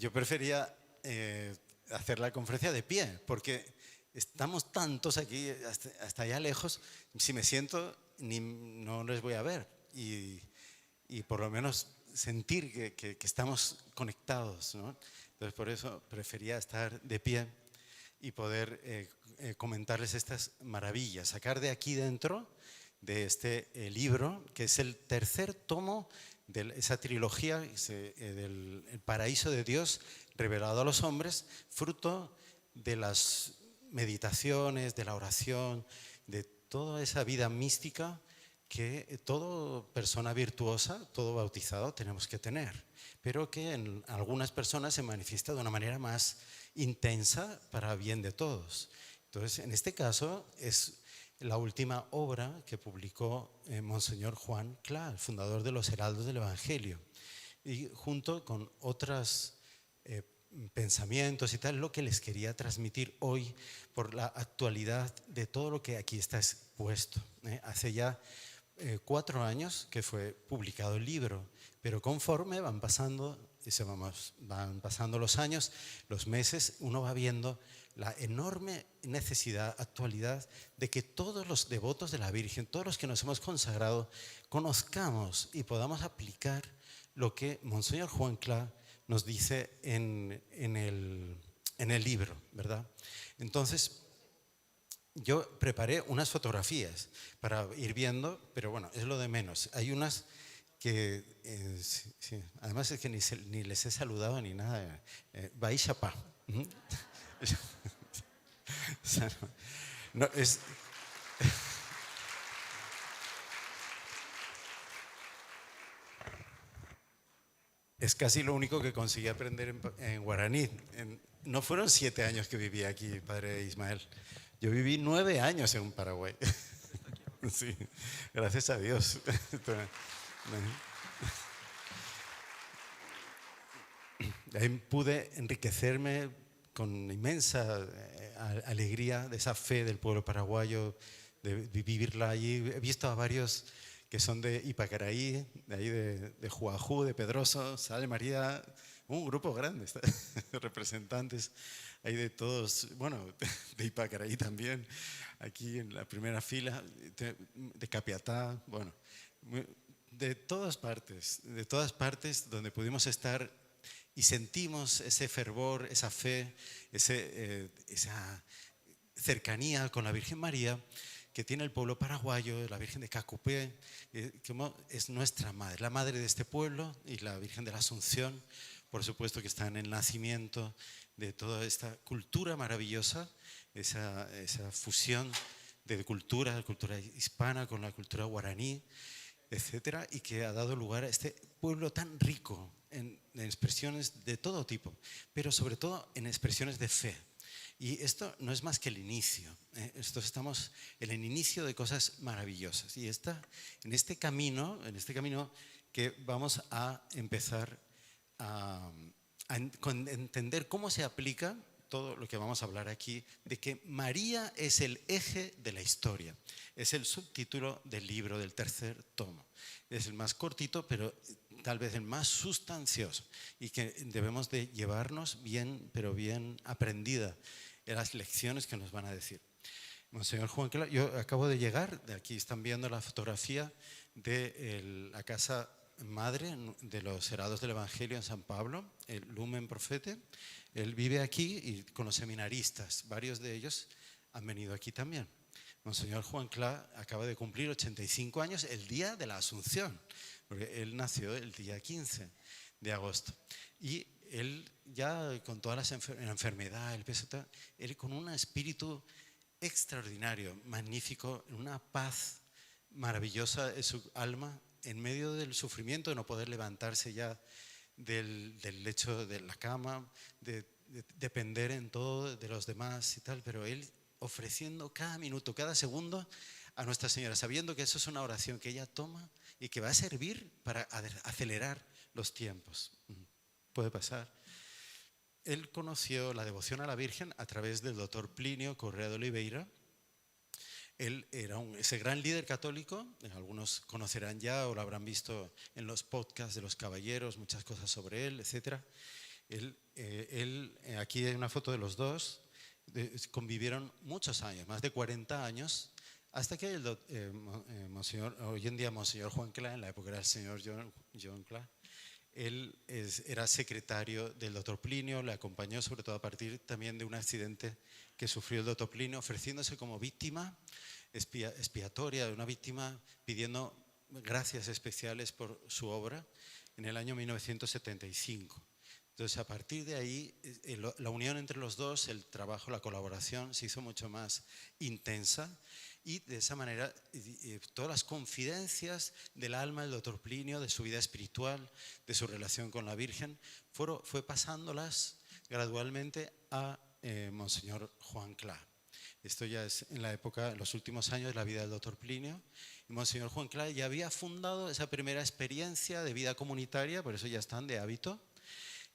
yo prefería hacer la conferencia de pie, porque estamos tantos aquí, hasta allá lejos, si me siento no les voy a ver y por lo menos sentir que estamos conectados, ¿no? Entonces por eso prefería estar de pie y poder comentarles estas maravillas, sacar de aquí dentro de este libro, que es el tercer tomo de esa trilogía del El paraíso de Dios revelado a los hombres, fruto de las meditaciones, de la oración, de toda esa vida mística que toda persona virtuosa, todo bautizado tenemos que tener, pero que en algunas personas se manifiesta de una manera más intensa para bien de todos. Entonces, en este caso es la última obra que publicó Monseñor Juan Cla, el fundador de los Heraldos del Evangelio, y junto con otros pensamientos y tal, lo que les quería transmitir hoy por la actualidad de todo lo que aquí está expuesto. Hace ya 4 años que fue publicado el libro, pero conforme van pasando los años, los meses, uno va viendo la enorme necesidad, actualidad, de que todos los devotos de la Virgen, todos los que nos hemos consagrado, conozcamos y podamos aplicar lo que Monseñor Juan Cla nos dice en el libro, ¿verdad? Entonces, yo preparé unas fotografías para ir viendo, pero bueno, es lo de menos. Hay unas que, sí, además es que ni les he saludado ni nada. Bai Chapá. O sea, no, es casi lo único que conseguí aprender en guaraní. No fueron 7 años que viví aquí, padre Ismael. Yo viví 9 años en Paraguay. Sí, gracias a Dios. Ahí pude enriquecerme con inmensa alegría de esa fe del pueblo paraguayo, de vivirla allí. He visto a varios que son de Ipacaraí, de ahí de Juajú, de Pedroso, Sal María, un grupo grande de representantes ahí de todos, bueno, de Ipacaraí también, aquí en la primera fila, de Capiatá, bueno, de todas partes donde pudimos estar y sentimos ese fervor, esa fe, esa cercanía con la Virgen María que tiene el pueblo paraguayo, la Virgen de Cacupé, como es nuestra madre, la madre de este pueblo, y la Virgen de la Asunción, por supuesto que está en el nacimiento de toda esta cultura maravillosa, esa fusión de cultura hispana con la cultura guaraní, etcétera, y que ha dado lugar a este pueblo tan rico en expresiones de todo tipo, pero sobre todo en expresiones de fe. Y esto no es más que el inicio. Estamos en el inicio de cosas maravillosas. Y en este camino que vamos a empezar a entender cómo se aplica todo lo que vamos a hablar aquí, de que María es el eje de la historia. Es el subtítulo del libro, del tercer tomo. Es el más cortito, pero tal vez el más sustancioso, y que debemos de llevarnos bien, pero bien aprendida en las lecciones que nos van a decir. Monseñor Juan Cla, yo acabo de llegar, de aquí están viendo la fotografía de la casa madre de los Heraldos del Evangelio en San Pablo, el Lumen Profete. Él vive aquí y con los seminaristas, varios de ellos han venido aquí también. Monseñor Juan Cla acaba de cumplir 85 años el día de la Asunción, porque él nació el día 15 de agosto. Y él ya con toda la enfermedad, el peso, él con un espíritu extraordinario, magnífico, una paz maravillosa en su alma, en medio del sufrimiento de no poder levantarse ya del lecho de la cama, de depender en todo de los demás y tal, pero él ofreciendo cada minuto, cada segundo a Nuestra Señora, sabiendo que eso es una oración que ella toma y que va a servir para acelerar los tiempos. Puede pasar. Él conoció la devoción a la Virgen a través del doctor Plinio Correa de Oliveira. Él era ese gran líder católico, algunos conocerán ya o lo habrán visto en los podcasts de los caballeros, muchas cosas sobre él, etc. Aquí hay una foto de los dos, convivieron muchos años, más de 40 años, hasta que hoy en día Monseñor Juan Cla, en la época era el señor John Cla, era secretario del doctor Plinio, le acompañó sobre todo a partir también de un accidente que sufrió el doctor Plinio, ofreciéndose como víctima expiatoria, de una víctima pidiendo gracias especiales por su obra en el año 1975. Entonces, a partir de ahí, la unión entre los dos, el trabajo, la colaboración se hizo mucho más intensa y de esa manera todas las confidencias del alma del doctor Plinio, de su vida espiritual, de su relación con la Virgen, fue pasándolas gradualmente a Monseñor Juan Cla. Esto ya es en la época, en los últimos años de la vida del doctor Plinio. Y Monseñor Juan Cla ya había fundado esa primera experiencia de vida comunitaria, por eso ya están de hábito,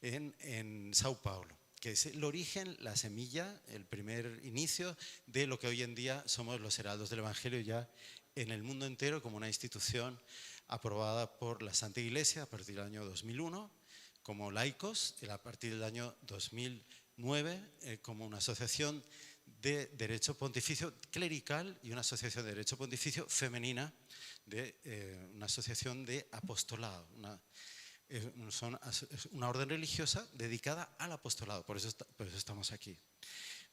en Sao Paulo, que es el origen, la semilla, el primer inicio de lo que hoy en día somos los heraldos del Evangelio ya en el mundo entero como una institución aprobada por la Santa Iglesia a partir del año 2001 como laicos y a partir del año 2009 como una asociación de derecho pontificio clerical y una asociación de derecho pontificio femenina, una asociación de apostolado, es una orden religiosa dedicada al apostolado, por eso estamos aquí.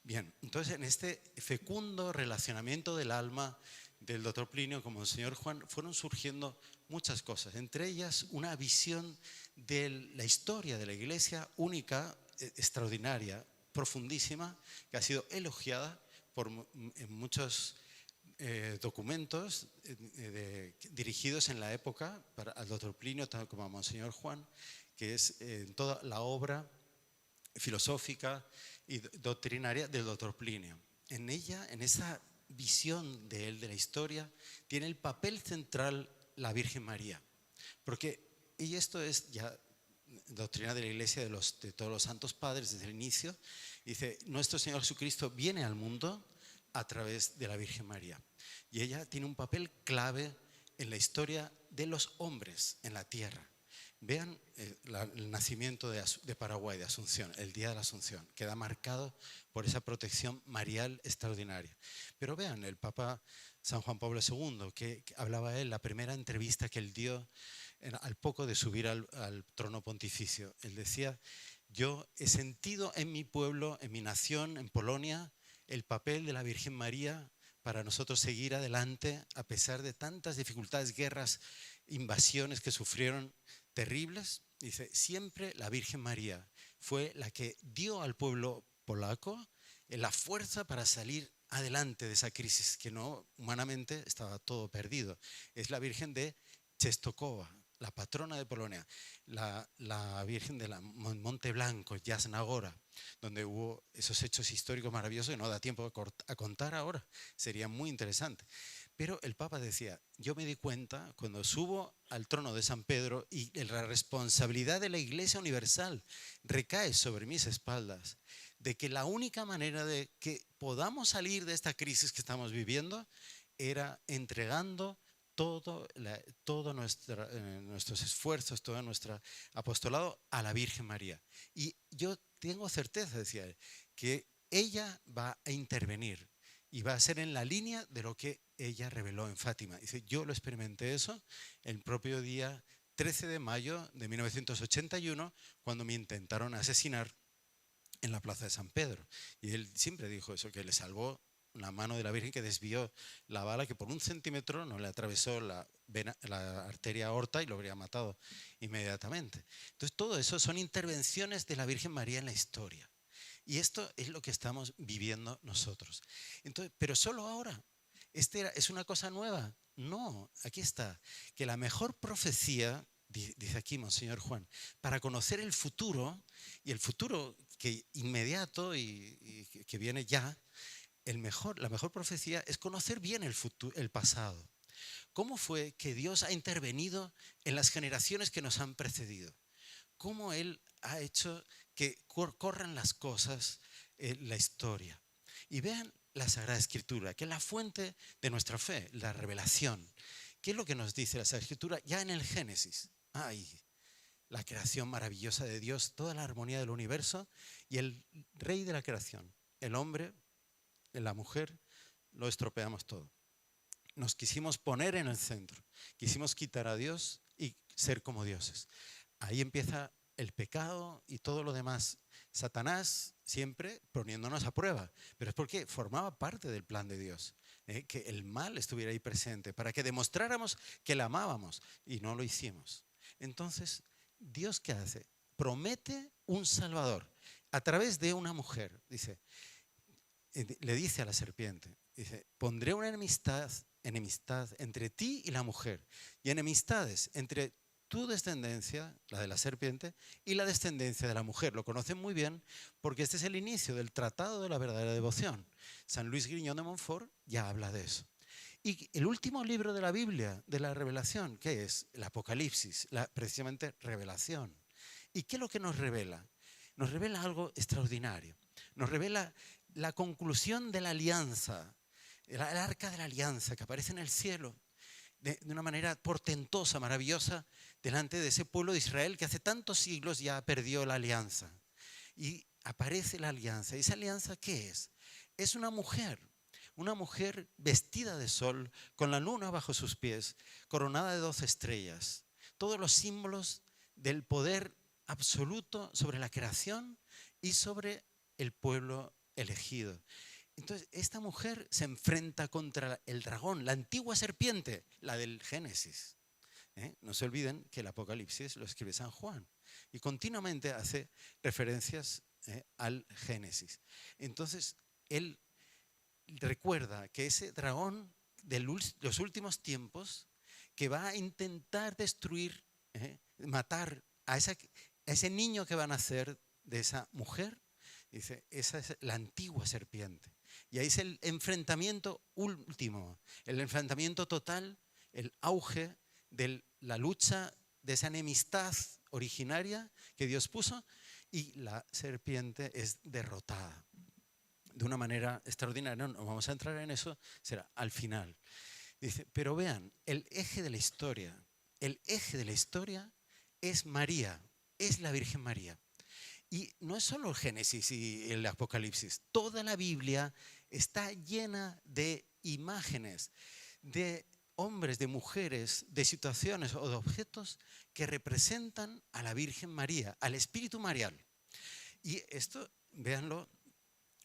Bien, entonces en este fecundo relacionamiento del alma del doctor Plinio con Monseñor Juan fueron surgiendo muchas cosas, entre ellas una visión de la historia de la Iglesia única, extraordinaria, profundísima, que ha sido elogiada en muchos documentos dirigidos en la época al doctor Plinio, tanto como a Monseñor Juan, que es toda la obra filosófica y doctrinaria del doctor Plinio. En ella, en esa visión de él, de la historia, tiene el papel central la Virgen María. Y esto es ya doctrina de la Iglesia de todos los santos padres desde el inicio. Dice, nuestro Señor Jesucristo viene al mundo a través de la Virgen María. Y ella tiene un papel clave en la historia de los hombres en la tierra. Vean el nacimiento de Paraguay, de Asunción, el día de la Asunción, queda marcado por esa protección marial extraordinaria. Pero vean, el Papa San Juan Pablo II, que hablaba él, la primera entrevista que él dio al poco de subir al trono pontificio. Él decía, yo he sentido en mi pueblo, en mi nación, en Polonia, el papel de la Virgen María para nosotros seguir adelante a pesar de tantas dificultades, guerras, invasiones que sufrieron terribles. Dice, siempre la Virgen María fue la que dio al pueblo polaco la fuerza para salir adelante de esa crisis que no, humanamente estaba todo perdido. Es la Virgen de Czestochowa, la patrona de Polonia, la Virgen de Monte Blanco, Jasna Góra, donde hubo esos hechos históricos maravillosos que no da tiempo a contar ahora, sería muy interesante. Pero el Papa decía, yo me di cuenta cuando subo al trono de San Pedro y la responsabilidad de la Iglesia Universal recae sobre mis espaldas, de que la única manera de que podamos salir de esta crisis que estamos viviendo era entregando todos nuestros esfuerzos, todo nuestro apostolado a la Virgen María. Y yo tengo certeza, decía él, que ella va a intervenir y va a ser en la línea de lo que ella reveló en Fátima. Dice, yo lo experimenté eso el propio día 13 de mayo de 1981, cuando me intentaron asesinar en la plaza de San Pedro. Y él siempre dijo eso, que le salvó una mano de la Virgen que desvió la bala que por 1 centímetro no le atravesó la arteria aorta y lo habría matado inmediatamente. Entonces todo eso son intervenciones de la Virgen María en la historia. Y esto es lo que estamos viviendo nosotros. Entonces, pero solo ahora. ¿Es una cosa nueva? No, aquí está. Que la mejor profecía, dice aquí Monseñor Juan, para conocer el futuro, y el futuro que inmediato y que viene ya, la mejor profecía es conocer bien el pasado. ¿Cómo fue que Dios ha intervenido en las generaciones que nos han precedido? ¿Cómo Él ha hecho que corran las cosas en la historia? Y vean la Sagrada Escritura, que es la fuente de nuestra fe, la revelación. ¿Qué es lo que nos dice la Sagrada Escritura? Ya en el Génesis. la creación maravillosa de Dios, toda la armonía del universo y el rey de la creación, el hombre, la mujer, lo estropeamos todo. Nos quisimos poner en el centro, quisimos quitar a Dios y ser como dioses. Ahí empieza el pecado y todo lo demás. Satanás siempre poniéndonos a prueba, pero es porque formaba parte del plan de Dios, que el mal estuviera ahí presente, para que demostráramos que le amábamos y no lo hicimos. Entonces, ¿Dios qué hace? Promete un Salvador a través de una mujer. Dice, le dice a la serpiente, dice, pondré una enemistad entre ti y la mujer, y enemistades entre tu descendencia, la de la serpiente, y la descendencia de la mujer. Lo conocen muy bien porque este es el inicio del Tratado de la Verdadera Devoción. San Luis Grignion de Montfort ya habla de eso. Y el último libro de la Biblia, de la Revelación, ¿qué es? El Apocalipsis, precisamente revelación. ¿Y qué es lo que nos revela? Nos revela algo extraordinario. Nos revela la conclusión de la alianza, el arca de la alianza que aparece en el cielo de una manera portentosa, maravillosa, delante de ese pueblo de Israel que hace tantos siglos ya perdió la alianza. Y aparece la alianza. ¿Y esa alianza qué es? Es una mujer vestida de sol, con la luna bajo sus pies, coronada de 12 estrellas. Todos los símbolos del poder absoluto sobre la creación y sobre el pueblo elegido. Entonces, esta mujer se enfrenta contra el dragón, la antigua serpiente, la del Génesis. No se olviden que el Apocalipsis lo escribe San Juan y continuamente hace referencias al Génesis. Entonces, él recuerda que ese dragón de los últimos tiempos que va a intentar destruir, matar a ese niño que va a nacer de esa mujer, dice, esa es la antigua serpiente. Y ahí es el enfrentamiento último, el enfrentamiento total, el auge de la lucha de esa enemistad originaria que Dios puso, y la serpiente es derrotada de una manera extraordinaria. No vamos a entrar en eso, será al final. Dice, pero vean, el eje de la historia es María, es la Virgen María. Y no es solo el Génesis y el Apocalipsis, toda la Biblia está llena de imágenes, de hombres, de mujeres, de situaciones o de objetos que representan a la Virgen María, al Espíritu Marial. Y esto, véanlo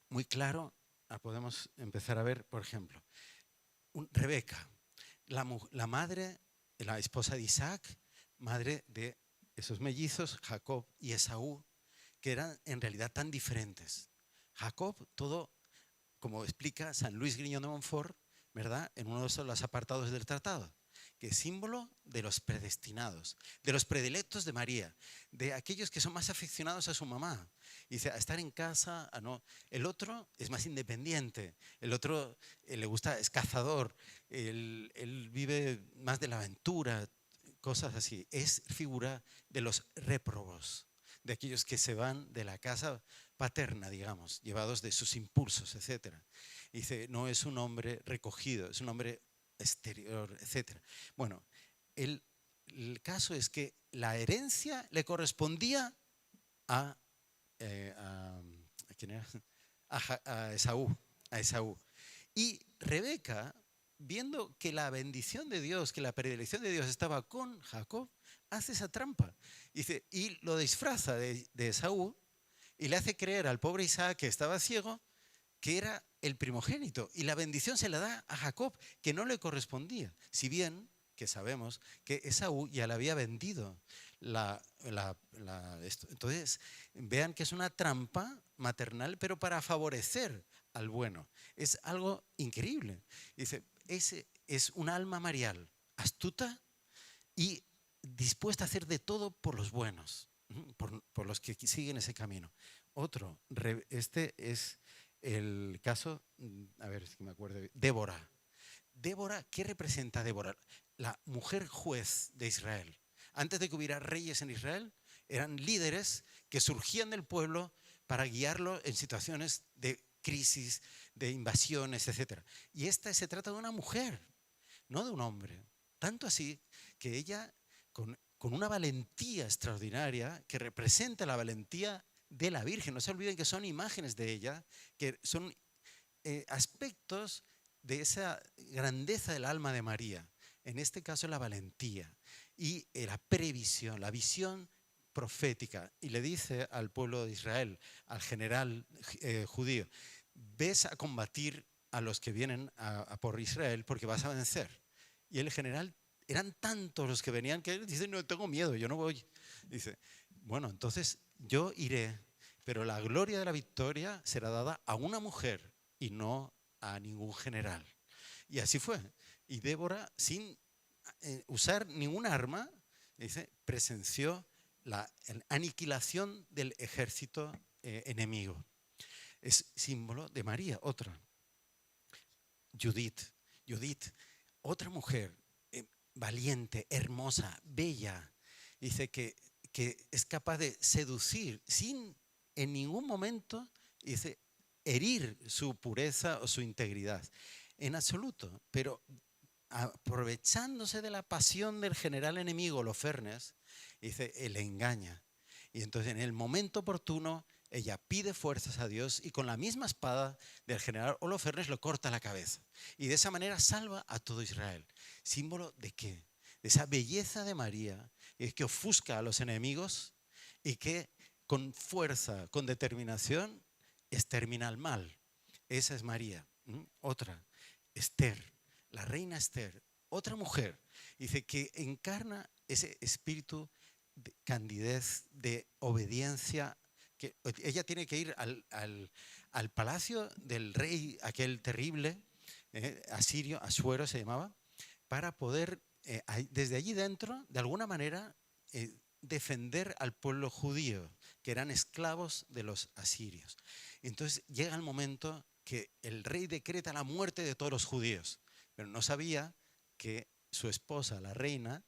muy claro, podemos empezar a ver, por ejemplo, Rebeca, la madre, la esposa de Isaac, madre de esos mellizos, Jacob y Esaú, que eran en realidad tan diferentes. Jacob, todo, como explica San Luis Grignion de Montfort, ¿verdad? En uno de los apartados del tratado, que es símbolo de los predestinados, de los predilectos de María, de aquellos que son más aficionados a su mamá. Y dice, a estar en casa, a no. El otro es más independiente, el otro le gusta, es cazador, él vive más de la aventura, cosas así. Es figura de los réprobos, de aquellos que se van de la casa paterna, digamos, llevados de sus impulsos, etc. Y dice, no es un hombre recogido, es un hombre exterior, etc. Bueno, el caso es que la herencia le correspondía a ¿quién era? A Esaú. Y Rebeca, viendo que la bendición de Dios, que la predilección de Dios estaba con Jacob, hace esa trampa. Dice, y lo disfraza de Esaú y le hace creer al pobre Isaac, que estaba ciego, que era el primogénito. Y la bendición se la da a Jacob, que no le correspondía. Si bien que sabemos que Esaú ya le había vendido entonces, vean que es una trampa maternal, pero para favorecer al bueno. Es algo increíble. Dice, ese es un alma marial, astuta y dispuesta a hacer de todo por los buenos, por los que siguen ese camino. Otro, este es el caso, a ver si me acuerdo, Débora. Débora, ¿qué representa Débora? La mujer juez de Israel. Antes de que hubiera reyes en Israel, eran líderes que surgían del pueblo para guiarlo en situaciones de crisis, de invasiones, etc. Y esta se trata de una mujer, no de un hombre. Tanto así que ella, con con una valentía extraordinaria que representa la valentía de la Virgen. No se olviden que son imágenes de ella, que son aspectos de esa grandeza del alma de María. En este caso la valentía y la previsión, la visión profética. Y le dice al pueblo de Israel, al general judío, ves a combatir a los que vienen a por Israel porque vas a vencer. Y el general, eran tantos los que venían que él dice, no tengo miedo, yo no voy. Dice, bueno, entonces yo iré, pero la gloria de la victoria será dada a una mujer y no a ningún general. Y así fue. Y Débora, sin usar ninguna arma, dice, presenció la aniquilación del ejército enemigo. Es símbolo de María, otra. Judith, otra mujer valiente, hermosa, bella. Dice que es capaz de seducir sin en ningún momento, dice, herir su pureza o su integridad. En absoluto, pero aprovechándose de la pasión del general enemigo, Holofernes, dice, él le engaña. Y entonces en el momento oportuno ella pide fuerzas a Dios y con la misma espada del general Holofernes lo corta la cabeza. Y de esa manera salva a todo Israel. ¿Símbolo de qué? De esa belleza de María que ofusca a los enemigos y que con fuerza, con determinación, extermina el mal. Esa es María. Otra, Esther, la reina Esther, otra mujer, dice que encarna ese espíritu de candidez, de obediencia, que ella tiene que ir al palacio del rey, aquel terrible, asirio, Asuero se llamaba, para poder desde allí dentro, de alguna manera, defender al pueblo judío, que eran esclavos de los asirios. Entonces llega el momento que el rey decreta la muerte de todos los judíos, pero no sabía que su esposa, la reina,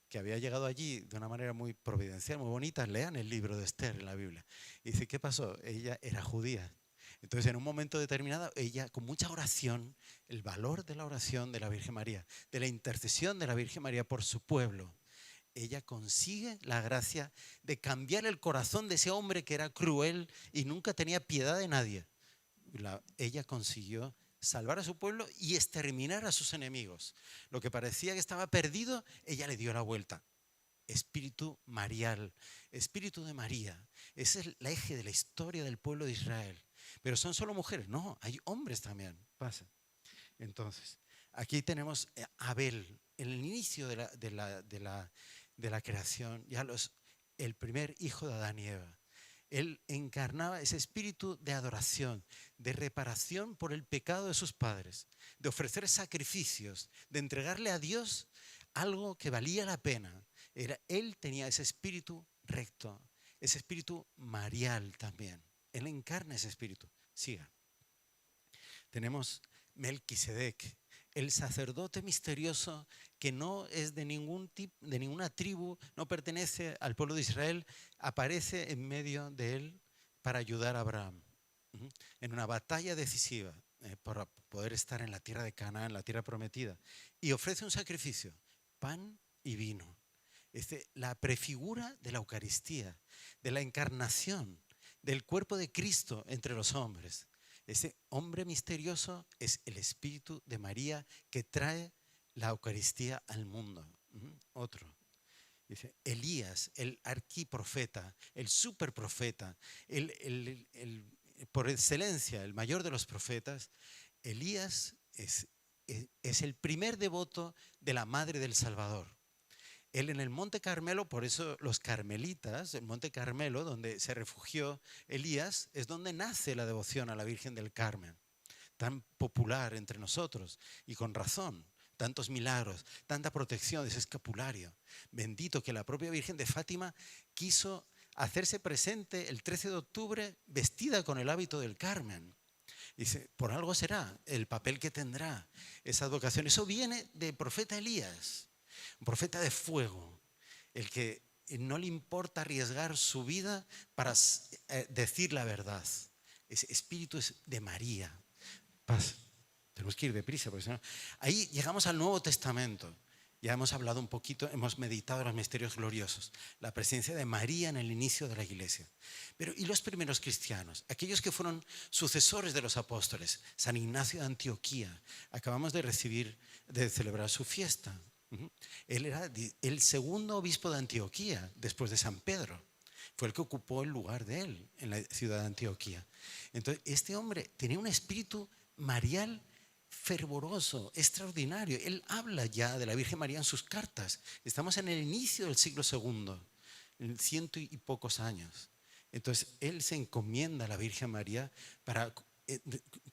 que había llegado allí de una manera muy providencial, muy bonita, lean el libro de Esther en la Biblia. Y dice, ¿qué pasó? Ella era judía. Entonces, en un momento determinado, ella, con mucha oración, el valor de la oración de la Virgen María, de la intercesión de la Virgen María por su pueblo, ella consigue la gracia de cambiar el corazón de ese hombre que era cruel y nunca tenía piedad de nadie. Ella consiguió salvar a su pueblo y exterminar a sus enemigos. Lo que parecía que estaba perdido, ella le dio la vuelta. Espíritu marial, espíritu de María. Ese es el eje de la historia del pueblo de Israel. Pero son solo mujeres, no, hay hombres también. Pasa. Entonces, aquí tenemos a Abel, en el inicio de la creación, ya el primer hijo de Adán y Eva. Él encarnaba ese espíritu de adoración, de reparación por el pecado de sus padres, de ofrecer sacrificios, de entregarle a Dios algo que valía la pena. Él tenía ese espíritu recto, ese espíritu marial también. Él encarna ese espíritu. Siga. Tenemos Melquisedec, el sacerdote misterioso que no es de ninguna tribu, no pertenece al pueblo de Israel, aparece en medio de él para ayudar a Abraham en una batalla decisiva para poder estar en la tierra de Canaán, la tierra prometida, y ofrece un sacrificio, pan y vino. La prefigura de la Eucaristía, de la encarnación, del cuerpo de Cristo entre los hombres. Ese hombre misterioso es el Espíritu de María que trae la Eucaristía al mundo. Otro. Dice, Elías, el arquiprofeta, el superprofeta, por excelencia, el mayor de los profetas. Elías es el primer devoto de la Madre del Salvador. Él en el Monte Carmelo, por eso los carmelitas, el Monte Carmelo, donde se refugió Elías, es donde nace la devoción a la Virgen del Carmen, tan popular entre nosotros y con razón. Tantos milagros, tanta protección, ese escapulario. Bendito que la propia Virgen de Fátima quiso hacerse presente el 13 de octubre vestida con el hábito del Carmen. Dice, por algo será el papel que tendrá esa advocación. Eso viene del profeta Elías. Un profeta de fuego, el que no le importa arriesgar su vida para decir la verdad. Ese espíritu es de María. Paz. Tenemos que ir deprisa, porque si no. Ahí llegamos al Nuevo Testamento Ya hemos hablado un poquito, hemos meditado los misterios gloriosos, la presencia de María en el inicio de la iglesia. Pero ¿y los primeros cristianos? Aquellos que fueron sucesores de los apóstoles, San Ignacio de Antioquía. Acabamos de celebrar su fiesta. Él era el segundo obispo de Antioquía, después de San Pedro. Fue el que ocupó el lugar de él en la ciudad de Antioquía. Entonces, este hombre tenía un espíritu marial fervoroso, extraordinario. Él habla ya de la Virgen María en sus cartas. Estamos en el inicio del siglo II, en 100 y pocos años. Entonces, él se encomienda a la Virgen María para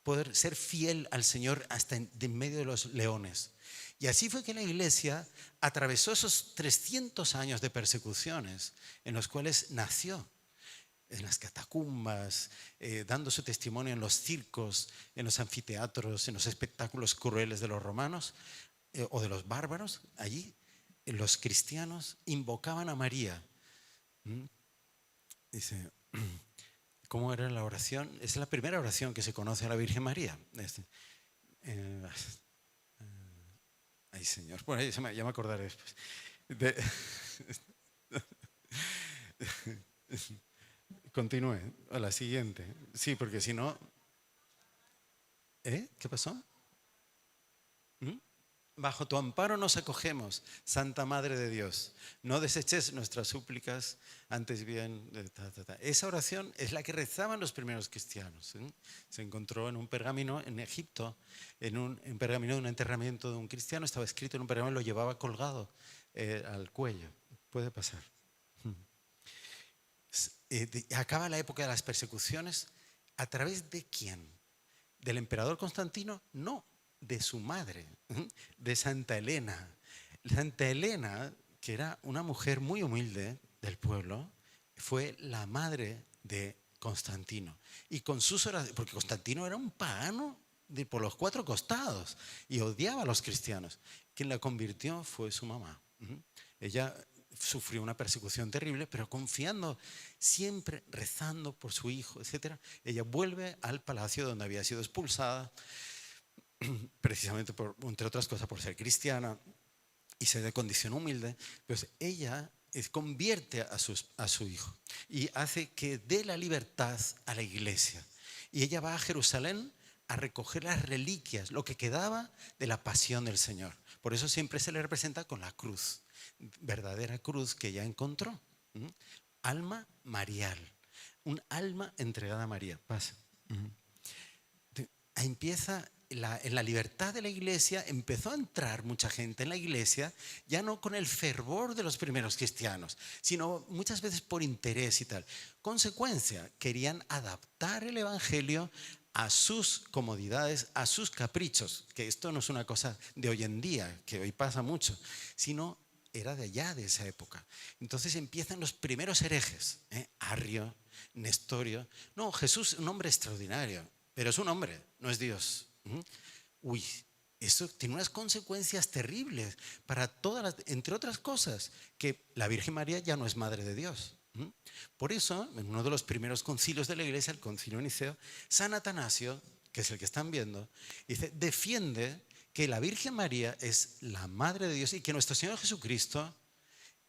poder ser fiel al Señor hasta en medio de los leones. Y así fue que la iglesia atravesó esos 300 años de persecuciones en los cuales nació, en las catacumbas, dando su testimonio en los circos, en los anfiteatros, en los espectáculos crueles de los romanos o de los bárbaros. Allí los cristianos invocaban a María. Dice, ¿cómo era la oración? Es la primera oración que se conoce a la Virgen María. Ay, Señor. Bueno, ya me acordaré después. Continúe a la siguiente. Sí, porque si no... ¿Qué pasó? Bajo tu amparo nos acogemos, Santa Madre de Dios. No deseches nuestras súplicas, antes bien... Esa oración es la que rezaban los primeros cristianos. Se encontró en un pergamino en Egipto, en un pergamino de un enterramiento de un cristiano. Estaba escrito en un pergamino, lo llevaba colgado al cuello. Puede pasar. Acaba la época de las persecuciones. ¿A través de quién? ¿Del emperador Constantino? No, de su madre, de Santa Elena. Santa Elena, que era una mujer muy humilde del pueblo, fue la madre de Constantino. Y con sus oraciones, porque Constantino era un pagano por los cuatro costados y odiaba a los cristianos. Quien la convirtió fue su mamá. Ella sufrió una persecución terrible, pero confiando, siempre rezando por su hijo, etc. Ella vuelve al palacio donde había sido expulsada, precisamente entre otras cosas por ser cristiana y ser de condición humilde. Pues ella convierte a su hijo y hace que dé la libertad a la iglesia. Y ella va a Jerusalén a recoger las reliquias, lo que quedaba de la pasión del Señor. Por eso siempre se le representa con la cruz, verdadera cruz que ella encontró. Alma marial, un alma entregada a María. Pasa. Empieza en la libertad de la iglesia, empezó a entrar mucha gente en la iglesia, ya no con el fervor de los primeros cristianos, sino muchas veces por interés y tal. Consecuencia, querían adaptar el evangelio a sus comodidades, a sus caprichos, que esto no es una cosa de hoy en día, que hoy pasa mucho, sino era de allá, de esa época. Entonces empiezan los primeros herejes, Arrio, Nestorio. No, Jesús es un hombre extraordinario, pero es un hombre, no es Dios. Uy, eso tiene unas consecuencias terribles para todas entre otras cosas, que la Virgen María ya no es madre de Dios. Por eso, en uno de los primeros concilios de la iglesia, el concilio de Niceo, San Atanasio, que es el que están viendo, dice, defiende que la Virgen María es la madre de Dios y que nuestro Señor Jesucristo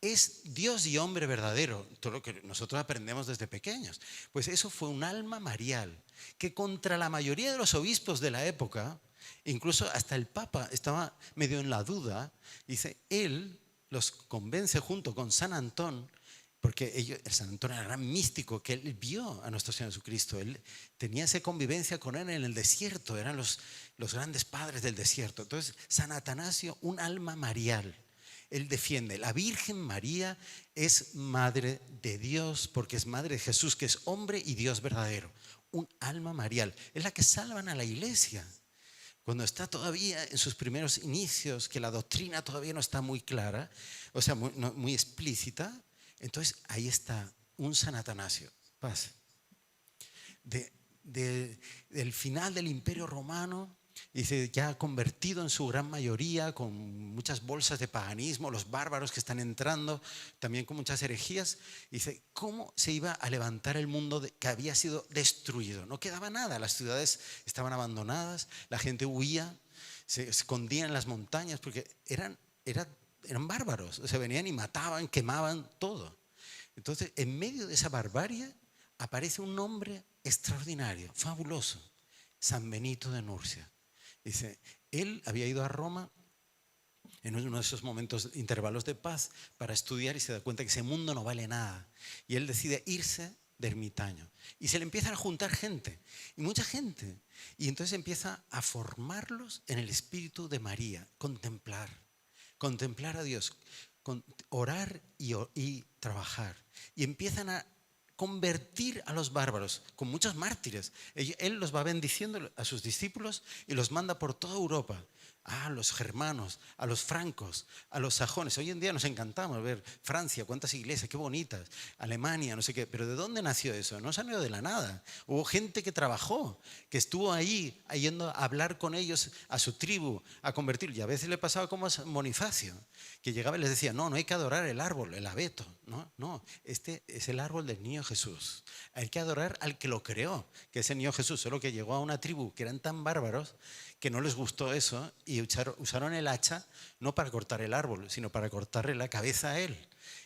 es Dios y hombre verdadero, todo lo que nosotros aprendemos desde pequeños. Pues eso fue un alma marial que contra la mayoría de los obispos de la época, incluso hasta el Papa estaba medio en la duda, dice, él los convence junto con San Antón, porque el San Antón era un gran místico, que él vio a nuestro Señor Jesucristo, él tenía esa convivencia con él en el desierto, eran los grandes padres del desierto. Entonces, San Atanasio, un alma marial. Él defiende, la Virgen María es madre de Dios porque es madre de Jesús, que es hombre y Dios verdadero. Un alma marial. Es la que salvan a la iglesia. Cuando está todavía en sus primeros inicios, que la doctrina todavía no está muy clara, o sea, muy explícita, entonces ahí está un San Atanasio. Pasa. Del final del Imperio Romano, dice, ya convertido en su gran mayoría, con muchas bolsas de paganismo, los bárbaros que están entrando, también con muchas herejías, dice, ¿cómo se iba a levantar el mundo que había sido destruido? No quedaba nada, las ciudades estaban abandonadas, la gente huía, se escondía en las montañas, porque era eran bárbaros, o sea, venían y mataban, quemaban todo. Entonces, en medio de esa barbarie aparece un hombre extraordinario, fabuloso, San Benito de Nursia. Dice, él había ido a Roma en uno de esos momentos, intervalos de paz, para estudiar, y se da cuenta que ese mundo no vale nada. Y él decide irse de ermitaño. Y se le empiezan a juntar gente, y mucha gente. Y entonces empieza a formarlos en el espíritu de María, contemplar a Dios, orar y trabajar. Y empiezan a convertir a los bárbaros con muchos mártires. Él los va bendiciendo a sus discípulos y los manda por toda Europa. A los germanos, a los francos, a los sajones. Hoy en día nos encantamos ver Francia, cuántas iglesias, qué bonitas. Alemania, no sé qué. Pero ¿de dónde nació eso? No salió de la nada. Hubo gente que trabajó, que estuvo ahí yendo a hablar con ellos, a su tribu, a convertir. Y a veces le pasaba como a San Bonifacio, que llegaba y les decía, no hay que adorar el árbol, el abeto. No, este es el árbol del niño Jesús. Hay que adorar al que lo creó, que es el niño Jesús. Solo que llegó a una tribu que eran tan bárbaros que no les gustó eso y usaron el hacha no para cortar el árbol, sino para cortarle la cabeza a él.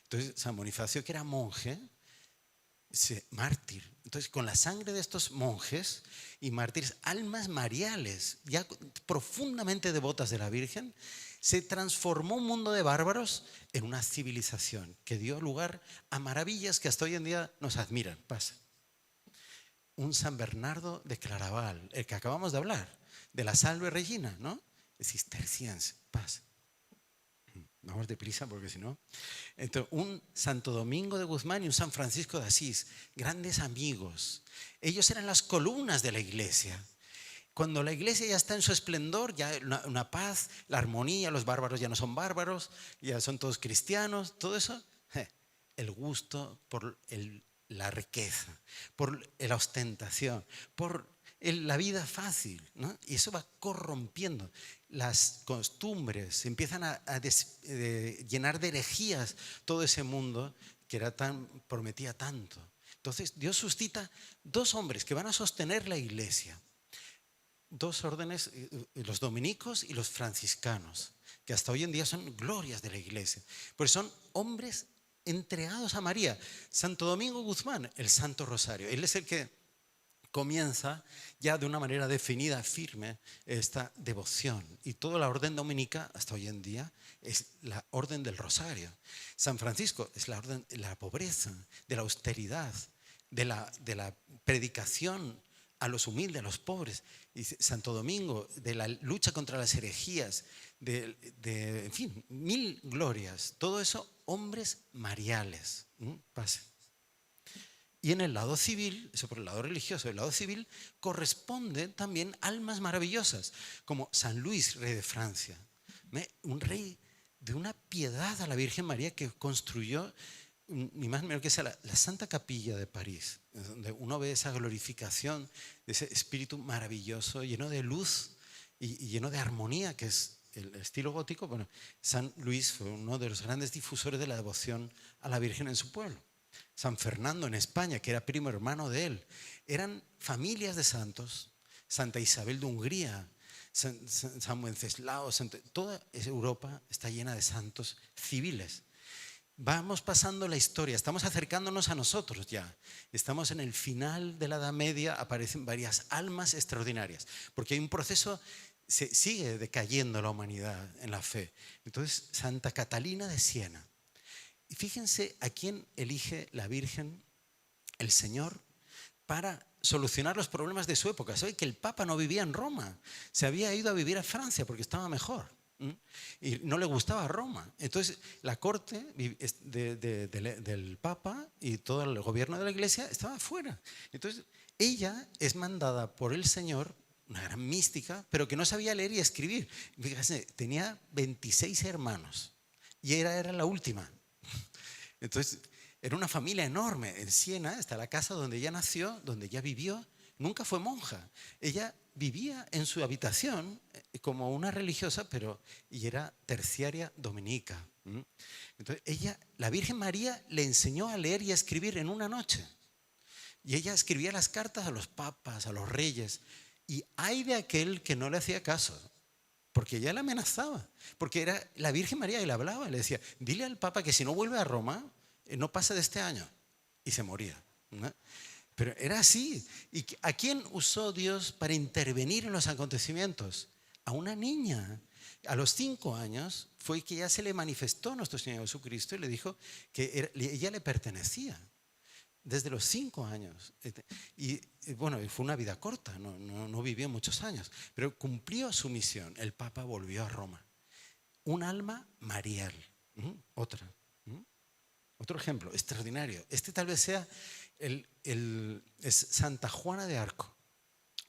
Entonces San Bonifacio, que era monje, mártir. Entonces, con la sangre de estos monjes y mártires, almas mariales, ya profundamente devotas de la Virgen, se transformó un mundo de bárbaros en una civilización que dio lugar a maravillas que hasta hoy en día nos admiran. Pasa. Un San Bernardo de Claraval, el que acabamos de hablar, de la Salve Regina, ¿no? Es cisterciense. Pasa. Vamos deprisa porque si no. Entonces, un Santo Domingo de Guzmán y un San Francisco de Asís, grandes amigos. Ellos eran las columnas de la iglesia. Cuando la iglesia ya está en su esplendor, ya una paz, la armonía, los bárbaros ya no son bárbaros, ya son todos cristianos, todo eso, el gusto por la riqueza, por la ostentación, por la vida fácil, ¿no? Y eso va corrompiendo las costumbres, se empiezan a llenar de herejías todo ese mundo que prometía tanto. Entonces Dios suscita dos hombres que van a sostener la iglesia, dos órdenes, los dominicos y los franciscanos, que hasta hoy en día son glorias de la iglesia, pues son hombres entregados a María. Santo Domingo Guzmán, el Santo Rosario, él es el que comienza ya de una manera definida, firme, esta devoción. Y toda la orden dominica, hasta hoy en día, es la orden del Rosario. San Francisco es la orden de la pobreza, de la austeridad, de la predicación a los humildes, a los pobres. Y Santo Domingo, de la lucha contra las herejías, en fin, mil glorias. Todo eso, hombres mariales. Pase. Y en el lado civil, eso por el lado religioso, el lado civil, corresponden también almas maravillosas, como San Luis, rey de Francia. Un rey de una piedad a la Virgen María que construyó, ni más ni menos que sea la Santa Capilla de París, donde uno ve esa glorificación de ese espíritu maravilloso, lleno de luz y lleno de armonía, que es el estilo gótico. Bueno, San Luis fue uno de los grandes difusores de la devoción a la Virgen en su pueblo. San Fernando en España, que era primo hermano de él. Eran familias de santos. Santa Isabel de Hungría, San Wenceslao, toda Europa está llena de santos civiles. Vamos pasando la historia, estamos acercándonos a nosotros ya. Estamos en el final de la Edad Media, aparecen varias almas extraordinarias, porque hay un proceso, se sigue decayendo la humanidad en la fe. Entonces, Santa Catalina de Siena. Y fíjense a quién elige la Virgen, el Señor, para solucionar los problemas de su época. ¿Sabe que el Papa no vivía en Roma? Se había ido a vivir a Francia porque estaba mejor. Y no le gustaba Roma. Entonces la corte del Papa y todo el gobierno de la iglesia estaba fuera. Entonces ella es mandada por el Señor, una gran mística, pero que no sabía leer y escribir. Fíjense, tenía 26 hermanos y era la última. Entonces era una familia enorme. En Siena está la casa donde ella nació, donde ella vivió. Nunca fue monja. Ella vivía en su habitación como una religiosa, y era terciaria dominica. Entonces la Virgen María le enseñó a leer y a escribir en una noche. Y ella escribía las cartas a los papas, a los reyes. Y ay de aquel que no le hacía caso, porque ella le amenazaba, porque era la Virgen María y le hablaba, le decía, dile al Papa que si no vuelve a Roma, no pasa de este año. Y se moría, ¿no? Pero era así. ¿Y a quién usó Dios para intervenir en los acontecimientos? A una niña. A los 5 años fue que ya se le manifestó nuestro Señor Jesucristo y le dijo que ella le pertenecía. Desde los 5 años. Y bueno, fue una vida corta, no vivió muchos años, pero cumplió su misión. El Papa volvió a Roma. Un alma marial. Otra. Otro ejemplo extraordinario. Este tal vez sea es Santa Juana de Arco,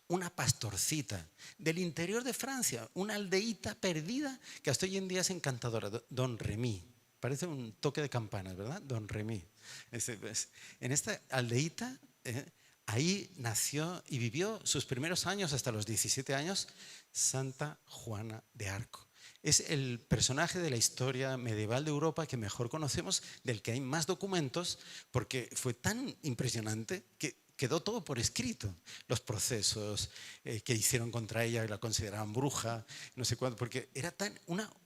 una pastorcita del interior de Francia, una aldeíta perdida que hasta hoy en día es encantadora, Don Remy. Parece un toque de campanas, ¿verdad? Don Remy. En esta aldeíta, ahí nació y vivió sus primeros años, hasta los 17 años, Santa Juana de Arco. Es el personaje de la historia medieval de Europa que mejor conocemos, del que hay más documentos, porque fue tan impresionante que quedó todo por escrito. Los procesos que hicieron contra ella, la consideraban bruja, no sé cuánto, porque era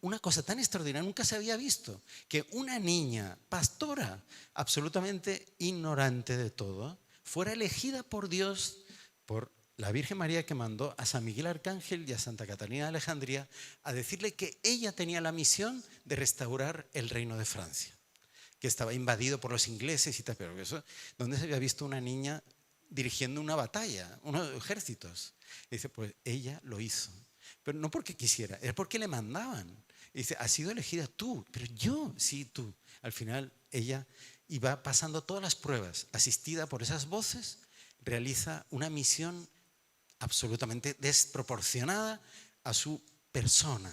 una cosa tan extraordinaria, nunca se había visto, que una niña pastora, absolutamente ignorante de todo, fuera elegida por Dios, por la Virgen María, que mandó a San Miguel Arcángel y a Santa Catalina de Alejandría a decirle que ella tenía la misión de restaurar el reino de Francia, que estaba invadido por los ingleses y tal, pero eso, ¿dónde se había visto una niña dirigiendo una batalla, unos ejércitos? Y dice, pues ella lo hizo, pero no porque quisiera, es porque le mandaban. Y dice, has sido elegida tú, pero yo, sí, tú. Al final ella iba pasando todas las pruebas, asistida por esas voces, realiza una misión absolutamente desproporcionada a su persona,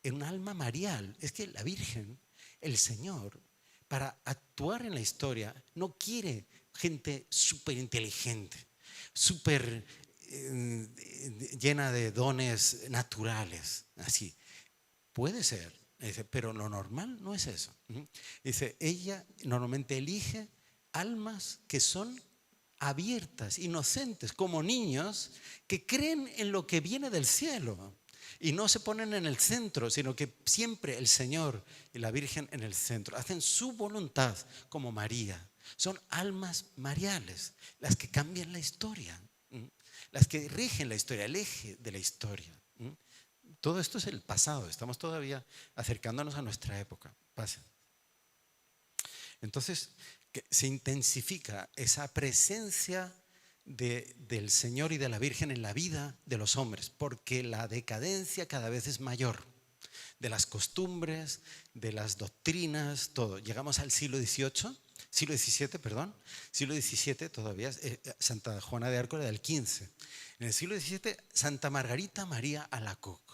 en un alma marial. Es que la Virgen, el Señor, para actuar en la historia, no quiere gente súper inteligente, súper llena de dones naturales, así. Puede ser, dice, pero lo normal no es eso. Dice, ella normalmente elige almas que son abiertas, inocentes, como niños que creen en lo que viene del cielo y no se ponen en el centro, sino que siempre el Señor y la Virgen en el centro. Hacen su voluntad como María. Son almas mariales, las que cambian la historia, las que rigen la historia, el eje de la historia. Todo esto es el pasado, estamos todavía acercándonos a nuestra época. Pasa. Entonces, que se intensifica esa presencia del Señor y de la Virgen en la vida de los hombres, porque la decadencia cada vez es mayor, de las costumbres, de las doctrinas, todo. Llegamos al siglo XVII, perdón, siglo XVII todavía, Santa Juana de Arco era del XV. En el siglo XVII, Santa Margarita María Alacoque.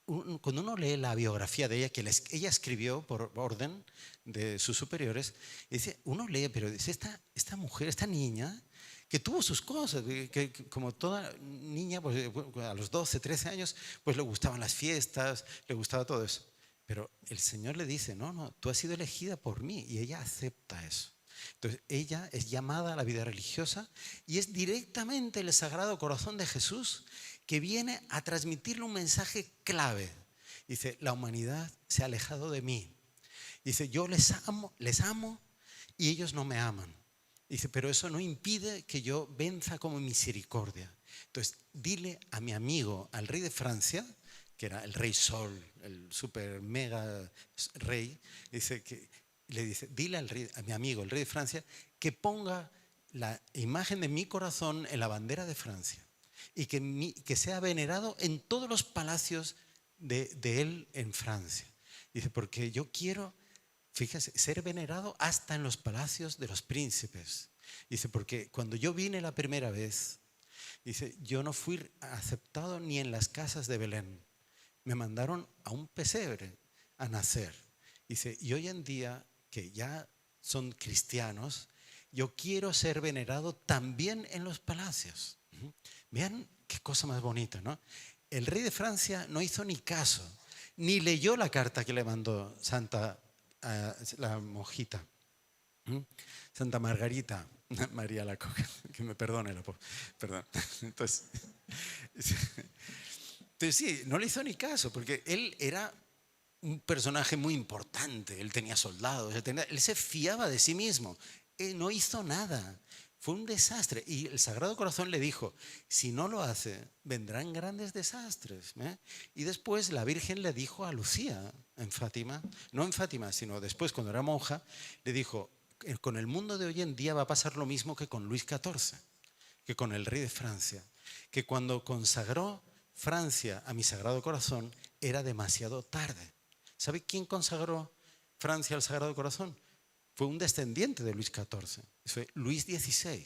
Cuando uno lee la biografía de ella, que ella escribió por orden de sus superiores, dice, uno lee, pero dice, esta mujer, esta niña, que tuvo sus cosas, que como toda niña, pues, a los 12, 13 años, pues le gustaban las fiestas, le gustaba todo eso. Pero el Señor le dice, no, tú has sido elegida por mí, y ella acepta eso. Entonces ella es llamada a la vida religiosa y es directamente el Sagrado Corazón de Jesús que viene a transmitirle un mensaje clave. Dice, la humanidad se ha alejado de mí. Dice, yo les amo y ellos no me aman. Dice, pero eso no impide que yo venza como misericordia. Entonces, dile a mi amigo, al rey de Francia, que era el rey Sol, el super mega rey, le dice, dile a mi amigo, el rey de Francia, que ponga la imagen de mi corazón en la bandera de Francia y que sea venerado en todos los palacios de él en Francia. Dice, porque yo quiero, fíjese, ser venerado hasta en los palacios de los príncipes. Dice, porque cuando yo vine la primera vez, dice, yo no fui aceptado ni en las casas de Belén. Me mandaron a un pesebre a nacer. Dice, y hoy en día, que ya son cristianos, yo quiero ser venerado también en los palacios. Vean qué cosa más bonita, ¿no? El rey de Francia no hizo ni caso, ni leyó la carta que le mandó la monjita, Santa Margarita María Alacoque, que me perdone, perdón. Entonces, Entonces sí, no le hizo ni caso, porque él era un personaje muy importante, él tenía soldados, él se fiaba de sí mismo, él no hizo nada, fue un desastre. Y el Sagrado Corazón le dijo, si no lo hace, vendrán grandes desastres. Y después la Virgen le dijo a Lucía en Fátima, no en Fátima, sino después cuando era monja, le dijo, con el mundo de hoy en día va a pasar lo mismo que con Luis XIV, que con el rey de Francia, que cuando consagró Francia a mi Sagrado Corazón era demasiado tarde. ¿Sabe quién consagró Francia al Sagrado Corazón? Fue un descendiente de Luis XIV, fue Luis XVI,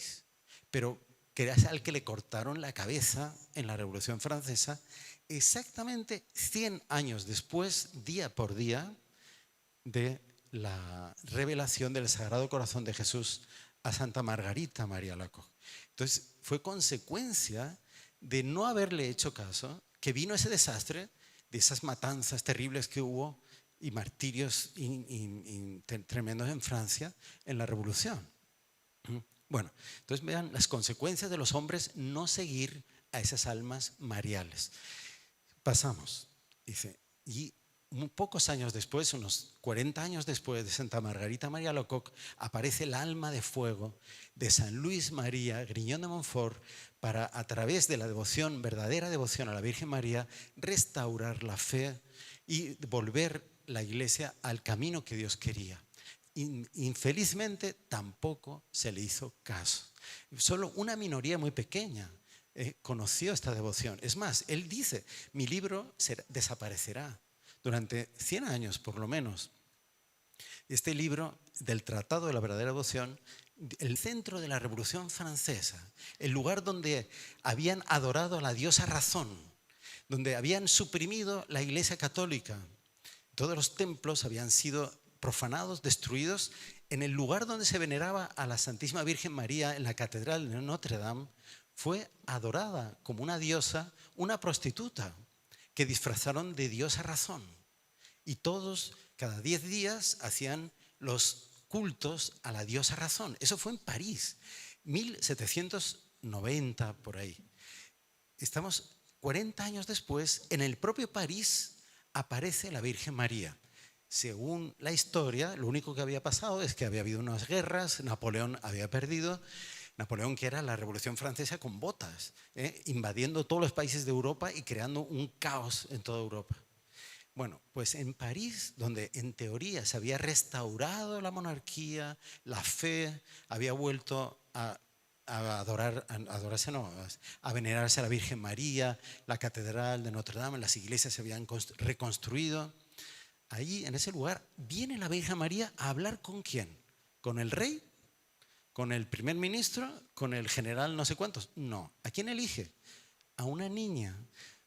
pero que era al que le cortaron la cabeza en la Revolución Francesa exactamente 100 años después, día por día, de la revelación del Sagrado Corazón de Jesús a Santa Margarita María Alacoque. Entonces fue consecuencia de no haberle hecho caso que vino ese desastre, de esas matanzas terribles que hubo y martirios tremendos en Francia en la Revolución. Bueno, entonces vean las consecuencias de los hombres no seguir a esas almas mariales. Pasamos, dice, y pocos años después, unos 40 años después de Santa Margarita María Alacoque, aparece el alma de fuego de San Luis María Griñón de Montfort para, a través de la devoción, verdadera devoción a la Virgen María, restaurar la fe y volver la Iglesia al camino que Dios quería. Infelizmente tampoco se le hizo caso. Solo una minoría muy pequeña conoció esta devoción. Es más, él dice, mi libro desaparecerá durante 100 años por lo menos. Este libro del Tratado de la Verdadera Devoción, el centro de la Revolución Francesa, el lugar donde habían adorado a la diosa razón, donde habían suprimido la Iglesia Católica. Todos los templos habían sido profanados, destruidos. En el lugar donde se veneraba a la Santísima Virgen María, en la Catedral de Notre Dame, fue adorada como una diosa, una prostituta, que disfrazaron de diosa razón. Y todos, cada 10 días, hacían los cultos a la diosa razón. Eso fue en París, 1790 por ahí. Estamos 40 años después, en el propio París aparece la Virgen María. Según la historia, lo único que había pasado es que había habido unas guerras, Napoleón había perdido. Napoleón, que era la Revolución Francesa con botas, invadiendo todos los países de Europa y creando un caos en toda Europa. Bueno, pues en París, donde en teoría se había restaurado la monarquía, la fe, había vuelto a venerarse a la Virgen María, la Catedral de Notre Dame, las iglesias se habían reconstruido. Allí, en ese lugar, viene la Virgen María a hablar ¿con quién? ¿Con el rey? ¿Con el primer ministro? ¿Con el general no sé cuántos? No. ¿A quién elige? A una niña.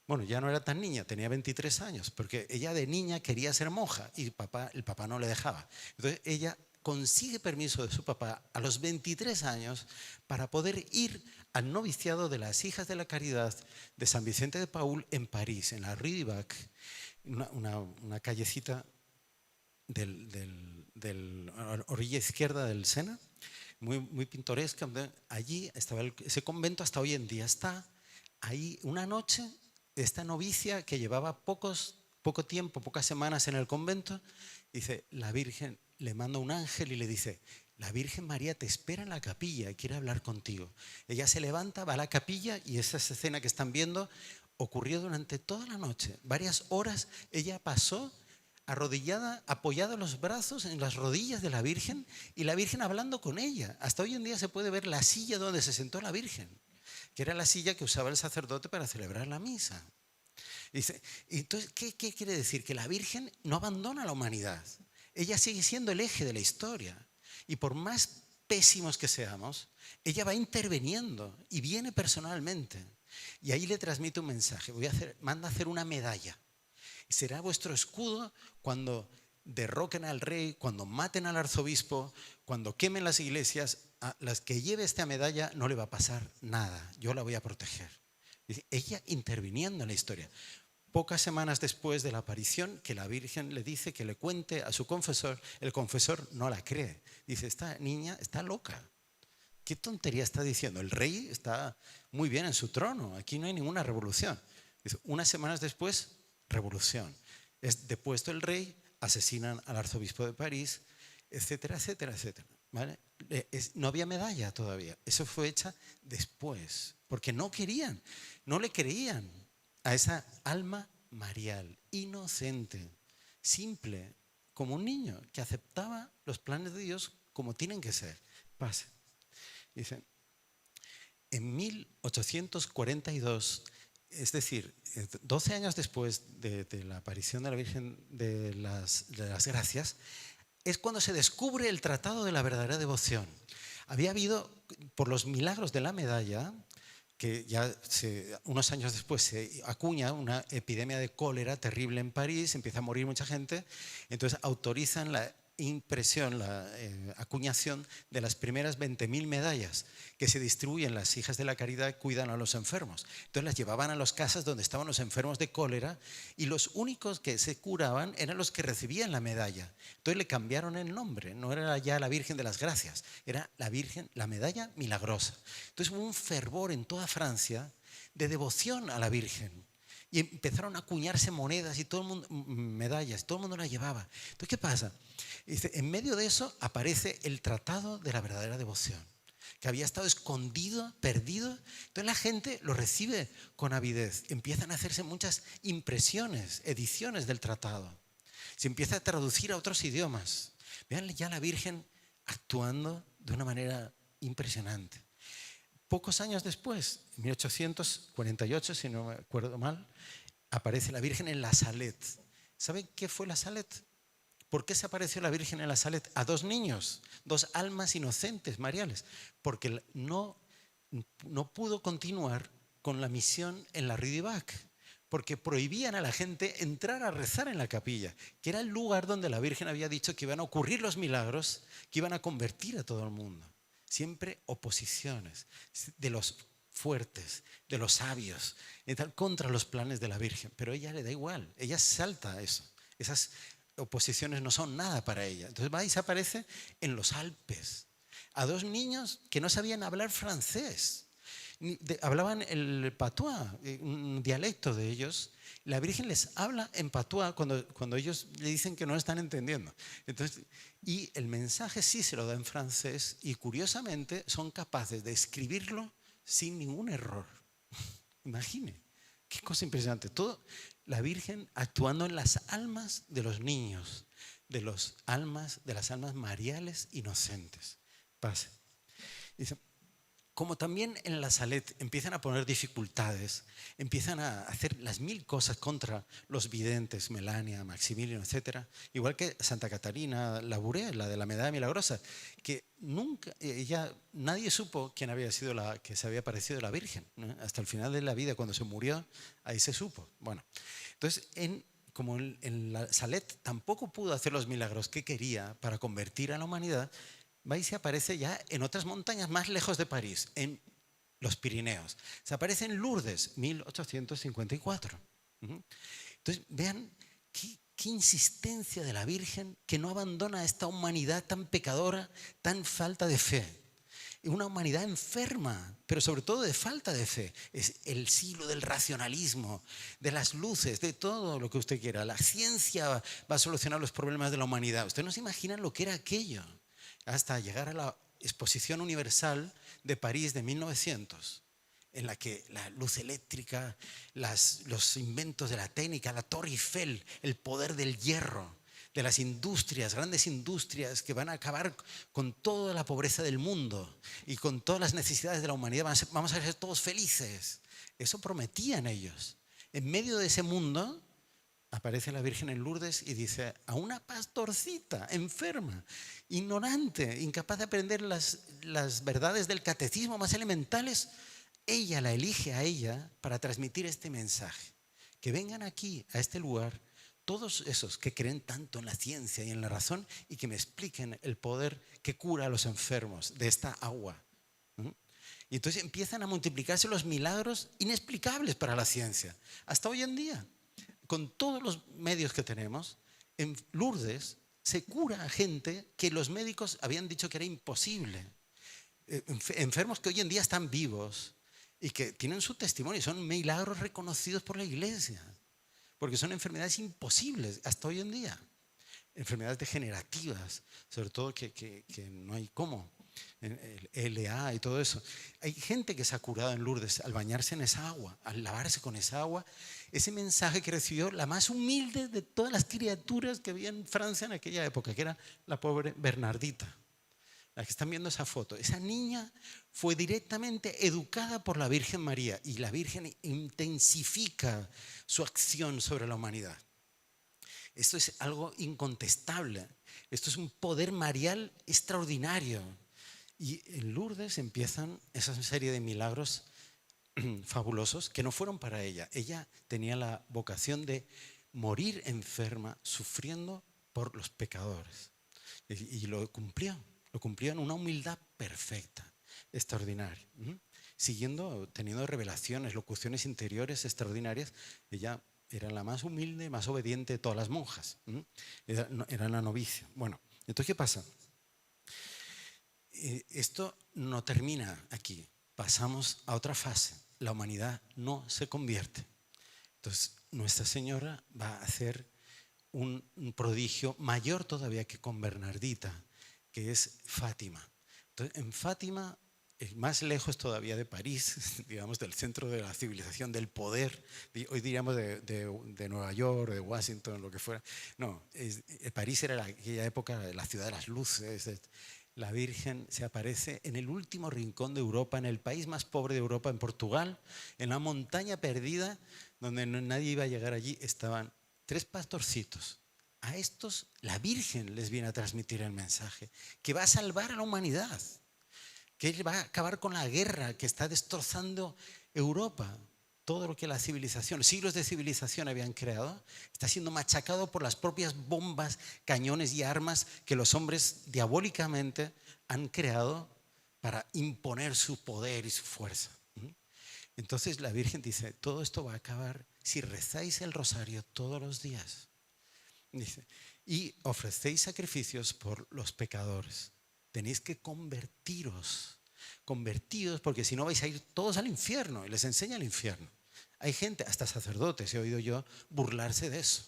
Bueno, ya no era tan niña, tenía 23 años, porque ella de niña quería ser monja y el papá no le dejaba. Entonces ella consigue permiso de su papá a los 23 años para poder ir al noviciado de las Hijas de la Caridad de San Vicente de Paúl en París, en la Rue du Bac, una callecita del orilla izquierda del Sena, muy pintoresca. Allí estaba ese convento, hasta hoy en día está. Ahí una noche, esta novicia que llevaba poco tiempo, pocas semanas en el convento, dice, la Virgen le manda un ángel y le dice, la Virgen María te espera en la capilla y quiere hablar contigo. Ella se levanta, va a la capilla y esa escena que están viendo ocurrió durante toda la noche. Varias horas ella pasó arrodillada, apoyada en los brazos, en las rodillas de la Virgen, y la Virgen hablando con ella. Hasta hoy en día se puede ver la silla donde se sentó la Virgen, que era la silla que usaba el sacerdote para celebrar la misa. Dice, entonces, ¿qué quiere decir? Que la Virgen no abandona a la humanidad. Ella sigue siendo el eje de la historia. Y por más pésimos que seamos, ella va interviniendo y viene personalmente. Y ahí le transmite un mensaje. Manda a hacer una medalla. Será vuestro escudo cuando derroquen al rey, cuando maten al arzobispo, cuando quemen las iglesias. A las que lleve esta medalla no le va a pasar nada. Yo la voy a proteger. Ella interviniendo en la historia. Pocas semanas después de la aparición, que la Virgen le dice que le cuente a su confesor, el confesor no la cree. Dice, esta niña está loca. ¿Qué tontería está diciendo? El rey está muy bien en su trono, aquí no hay ninguna revolución. Dice, unas semanas después, revolución. Es depuesto el rey, asesinan al arzobispo de París, etcétera, etcétera, etcétera. ¿Vale? No había medalla todavía. Eso fue hecha después, porque no querían, no le creían a esa alma marial, inocente, simple, como un niño que aceptaba los planes de Dios como tienen que ser. Pase. Dice, en 1842, es decir, 12 años después de la aparición de la Virgen de las Gracias, es cuando se descubre el Tratado de la Verdadera Devoción. Había habido, por los milagros de la medalla, que ya unos años después se acuña una epidemia de cólera terrible en París, empieza a morir mucha gente, entonces autorizan la impresión, la acuñación de las primeras 20.000 medallas que se distribuyen. Las hijas de la caridad cuidan a los enfermos, entonces las llevaban a las casas donde estaban los enfermos de cólera y los únicos que se curaban eran los que recibían la medalla. Entonces le cambiaron el nombre, no era ya la Virgen de las Gracias, era la Virgen, la medalla milagrosa. Entonces hubo un fervor en toda Francia de devoción a la Virgen. Y empezaron a acuñarse monedas y todo el mundo, medallas, todo el mundo las llevaba. Entonces, ¿qué pasa? Dice, en medio de eso aparece el Tratado de la Verdadera Devoción, que había estado escondido, perdido. Entonces la gente lo recibe con avidez. Empiezan a hacerse muchas impresiones, ediciones del tratado. Se empieza a traducir a otros idiomas. Vean ya la Virgen actuando de una manera impresionante. Pocos años después, en 1848, si no me acuerdo mal, aparece la Virgen en la Salette. ¿Saben qué fue la Salette? ¿Por qué se apareció la Virgen en la Salette a dos niños, dos almas inocentes, mariales? Porque no pudo continuar con la misión en la Rue du Bac, porque prohibían a la gente entrar a rezar en la capilla, que era el lugar donde la Virgen había dicho que iban a ocurrir los milagros, que iban a convertir a todo el mundo. Siempre oposiciones de los fuertes, de los sabios, contra los planes de la Virgen. Pero a ella le da igual, ella salta eso. Esas oposiciones no son nada para ella. Entonces va y se aparece en los Alpes a dos niños que no sabían hablar francés. Hablaban el patois, un dialecto de ellos. La Virgen les habla en patois cuando ellos le dicen que no están entendiendo. Entonces, y el mensaje sí se lo da en francés y curiosamente son capaces de escribirlo sin ningún error. Imagine, qué cosa impresionante. Todo la Virgen actuando en las almas de los niños, de las almas mariales inocentes. Pase. Dice, como también en la Salette empiezan a poner dificultades, empiezan a hacer las mil cosas contra los videntes, Melania, Maximiliano, etc. Igual que Santa Catarina Labouré, la de la medalla milagrosa, que nunca, nadie supo quién había sido la que se había parecido la Virgen, ¿no? Hasta el final de la vida, cuando se murió, ahí se supo. Bueno, entonces, como en la Salette tampoco pudo hacer los milagros que quería para convertir a la humanidad, va y se aparece ya en otras montañas más lejos de París, en los Pirineos. Se aparece en Lourdes, 1854. Entonces, vean qué insistencia de la Virgen que no abandona a esta humanidad tan pecadora, tan falta de fe. Una humanidad enferma, pero sobre todo de falta de fe. Es el siglo del racionalismo, de las luces, de todo lo que usted quiera. La ciencia va a solucionar los problemas de la humanidad. Ustedes no se imaginan lo que era aquello, hasta llegar a la Exposición Universal de París de 1900, en la que la luz eléctrica, los inventos de la técnica, la Torre Eiffel, el poder del hierro, de las industrias, grandes industrias que van a acabar con toda la pobreza del mundo y con todas las necesidades de la humanidad. Vamos a ser todos felices. Eso prometían ellos. En medio de ese mundo aparece la Virgen en Lourdes y dice a una pastorcita enferma, ignorante, incapaz de aprender las verdades del catecismo más elementales, ella la elige a ella para transmitir este mensaje. Que vengan aquí, a este lugar, todos esos que creen tanto en la ciencia y en la razón y que me expliquen el poder que cura a los enfermos de esta agua. Y entonces empiezan a multiplicarse los milagros inexplicables para la ciencia. Hasta hoy en día, con todos los medios que tenemos, en Lourdes se cura a gente que los médicos habían dicho que era imposible. Enfermos que hoy en día están vivos, y que tienen su testimonio, son milagros reconocidos por la iglesia, porque son enfermedades imposibles hasta hoy en día, enfermedades degenerativas, sobre todo que no hay cómo, el LA y todo eso. Hay gente que se ha curado en Lourdes al bañarse en esa agua, al lavarse con esa agua. Ese mensaje que recibió la más humilde de todas las criaturas que había en Francia en aquella época, que era la pobre Bernardita. La que están viendo esa foto, esa niña fue directamente educada por la Virgen María y la Virgen intensifica su acción sobre la humanidad. Esto es algo incontestable, esto es un poder marial extraordinario. Y en Lourdes empiezan esa serie de milagros fabulosos que no fueron para ella. Ella tenía la vocación de morir enferma, sufriendo por los pecadores. Y lo cumplió en una humildad perfecta, extraordinaria. Siguiendo, teniendo revelaciones, locuciones interiores extraordinarias. Ella era la más humilde, más obediente de todas las monjas. Era la novicia. Bueno, entonces, ¿qué pasa? Esto no termina aquí. Pasamos a otra fase. La humanidad no se convierte. Entonces, Nuestra Señora va a hacer un prodigio mayor todavía que con Bernardita, que es Fátima. Entonces, en Fátima, más lejos todavía de París, digamos, del centro de la civilización, del poder, hoy diríamos de Nueva York, de Washington, lo que fuera. No, París era en aquella época la ciudad de las luces. La Virgen se aparece en el último rincón de Europa, en el país más pobre de Europa, en Portugal, en la montaña perdida, donde nadie iba a llegar allí. Estaban 3 pastorcitos. A estos la Virgen les viene a transmitir el mensaje, que va a salvar a la humanidad, que va a acabar con la guerra que está destrozando Europa. Todo lo que la civilización, siglos de civilización habían creado, está siendo machacado por las propias bombas, cañones y armas que los hombres diabólicamente han creado para imponer su poder y su fuerza. Entonces la Virgen dice, todo esto va a acabar si rezáis el rosario todos los días. Dice, y ofrecéis sacrificios por los pecadores. Tenéis que convertiros, porque si no vais a ir todos al infierno, y les enseña el infierno. Hay gente, hasta sacerdotes, he oído yo, burlarse de eso.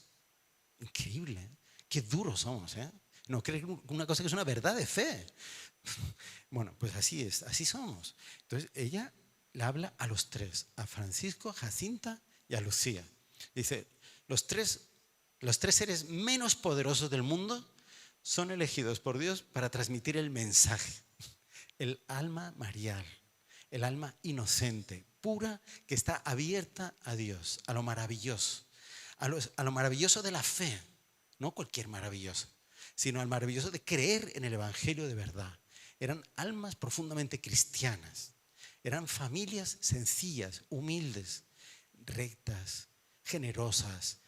Increíble, ¿eh? Qué duros somos, ¿eh? No creer una cosa que es una verdad de fe. Bueno, pues así es, así somos. Entonces ella le habla a los 3, a Francisco, a Jacinta y a Lucía. Dice, los tres seres menos poderosos del mundo son elegidos por Dios para transmitir el mensaje. El alma marial, el alma inocente, pura, que está abierta a Dios, a lo maravilloso, a lo maravilloso de la fe, no cualquier maravilloso, sino al maravilloso de creer en el Evangelio de verdad. Eran almas profundamente cristianas, eran familias sencillas, humildes, rectas, generosas,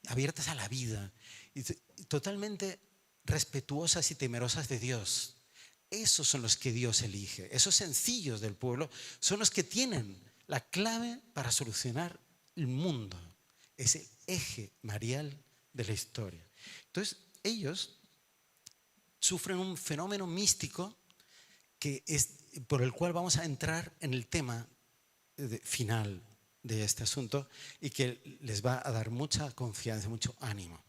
abiertas a la vida, y totalmente respetuosas y temerosas de Dios. Esos son los que Dios elige. Esos sencillos del pueblo son los que tienen la clave para solucionar el mundo. Es el eje marial de la historia. Entonces, ellos sufren un fenómeno místico que es por el cual vamos a entrar en el tema final de este asunto y que les va a dar mucha confianza, mucho ánimo.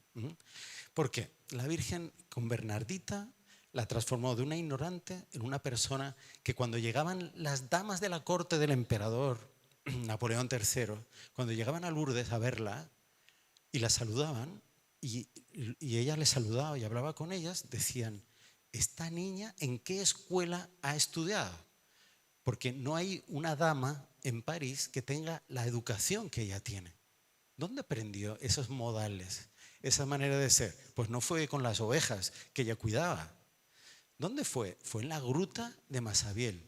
¿Por qué? La Virgen con Bernardita la transformó de una ignorante en una persona que cuando llegaban las damas de la corte del emperador Napoleón III, cuando llegaban a Lourdes a verla y la saludaban y ella les saludaba y hablaba con ellas, decían, ¿esta niña en qué escuela ha estudiado? Porque no hay una dama en París que tenga la educación que ella tiene. ¿Dónde aprendió esos modales, esa manera de ser? Pues no fue con las ovejas que ella cuidaba. ¿Dónde fue? Fue en la gruta de Masabiel,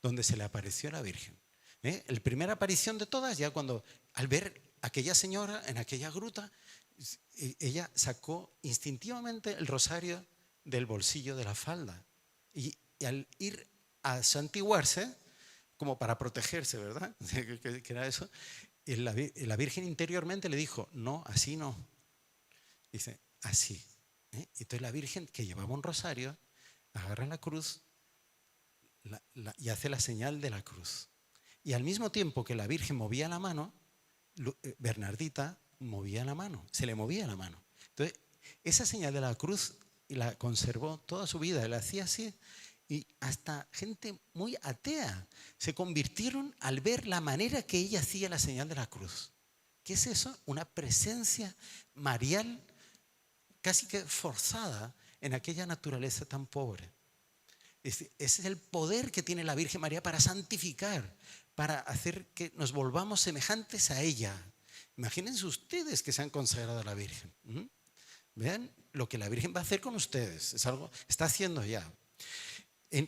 donde se le apareció la Virgen. La primera aparición de todas, ya cuando al ver a aquella señora en aquella gruta, ella sacó instintivamente el rosario del bolsillo de la falda y al ir a santiguarse, como para protegerse, ¿verdad? que era eso, y la Virgen interiormente le dijo, no, así no. Dice, así. Entonces la Virgen, que llevaba un rosario, agarra la cruz y hace la señal de la cruz. Y al mismo tiempo que la Virgen movía la mano, Bernardita movía la mano, se le movía la mano. Entonces, esa señal de la cruz la conservó toda su vida, la hacía así. Y hasta gente muy atea se convirtieron al ver la manera que ella hacía la señal de la cruz. ¿Qué es eso? Una presencia marial casi que forzada en aquella naturaleza tan pobre. Ese es el poder que tiene la Virgen María para santificar, para hacer que nos volvamos semejantes a ella. Imagínense ustedes que se han consagrado a la Virgen. Vean lo que la Virgen va a hacer con ustedes. Es algo, está haciendo ya.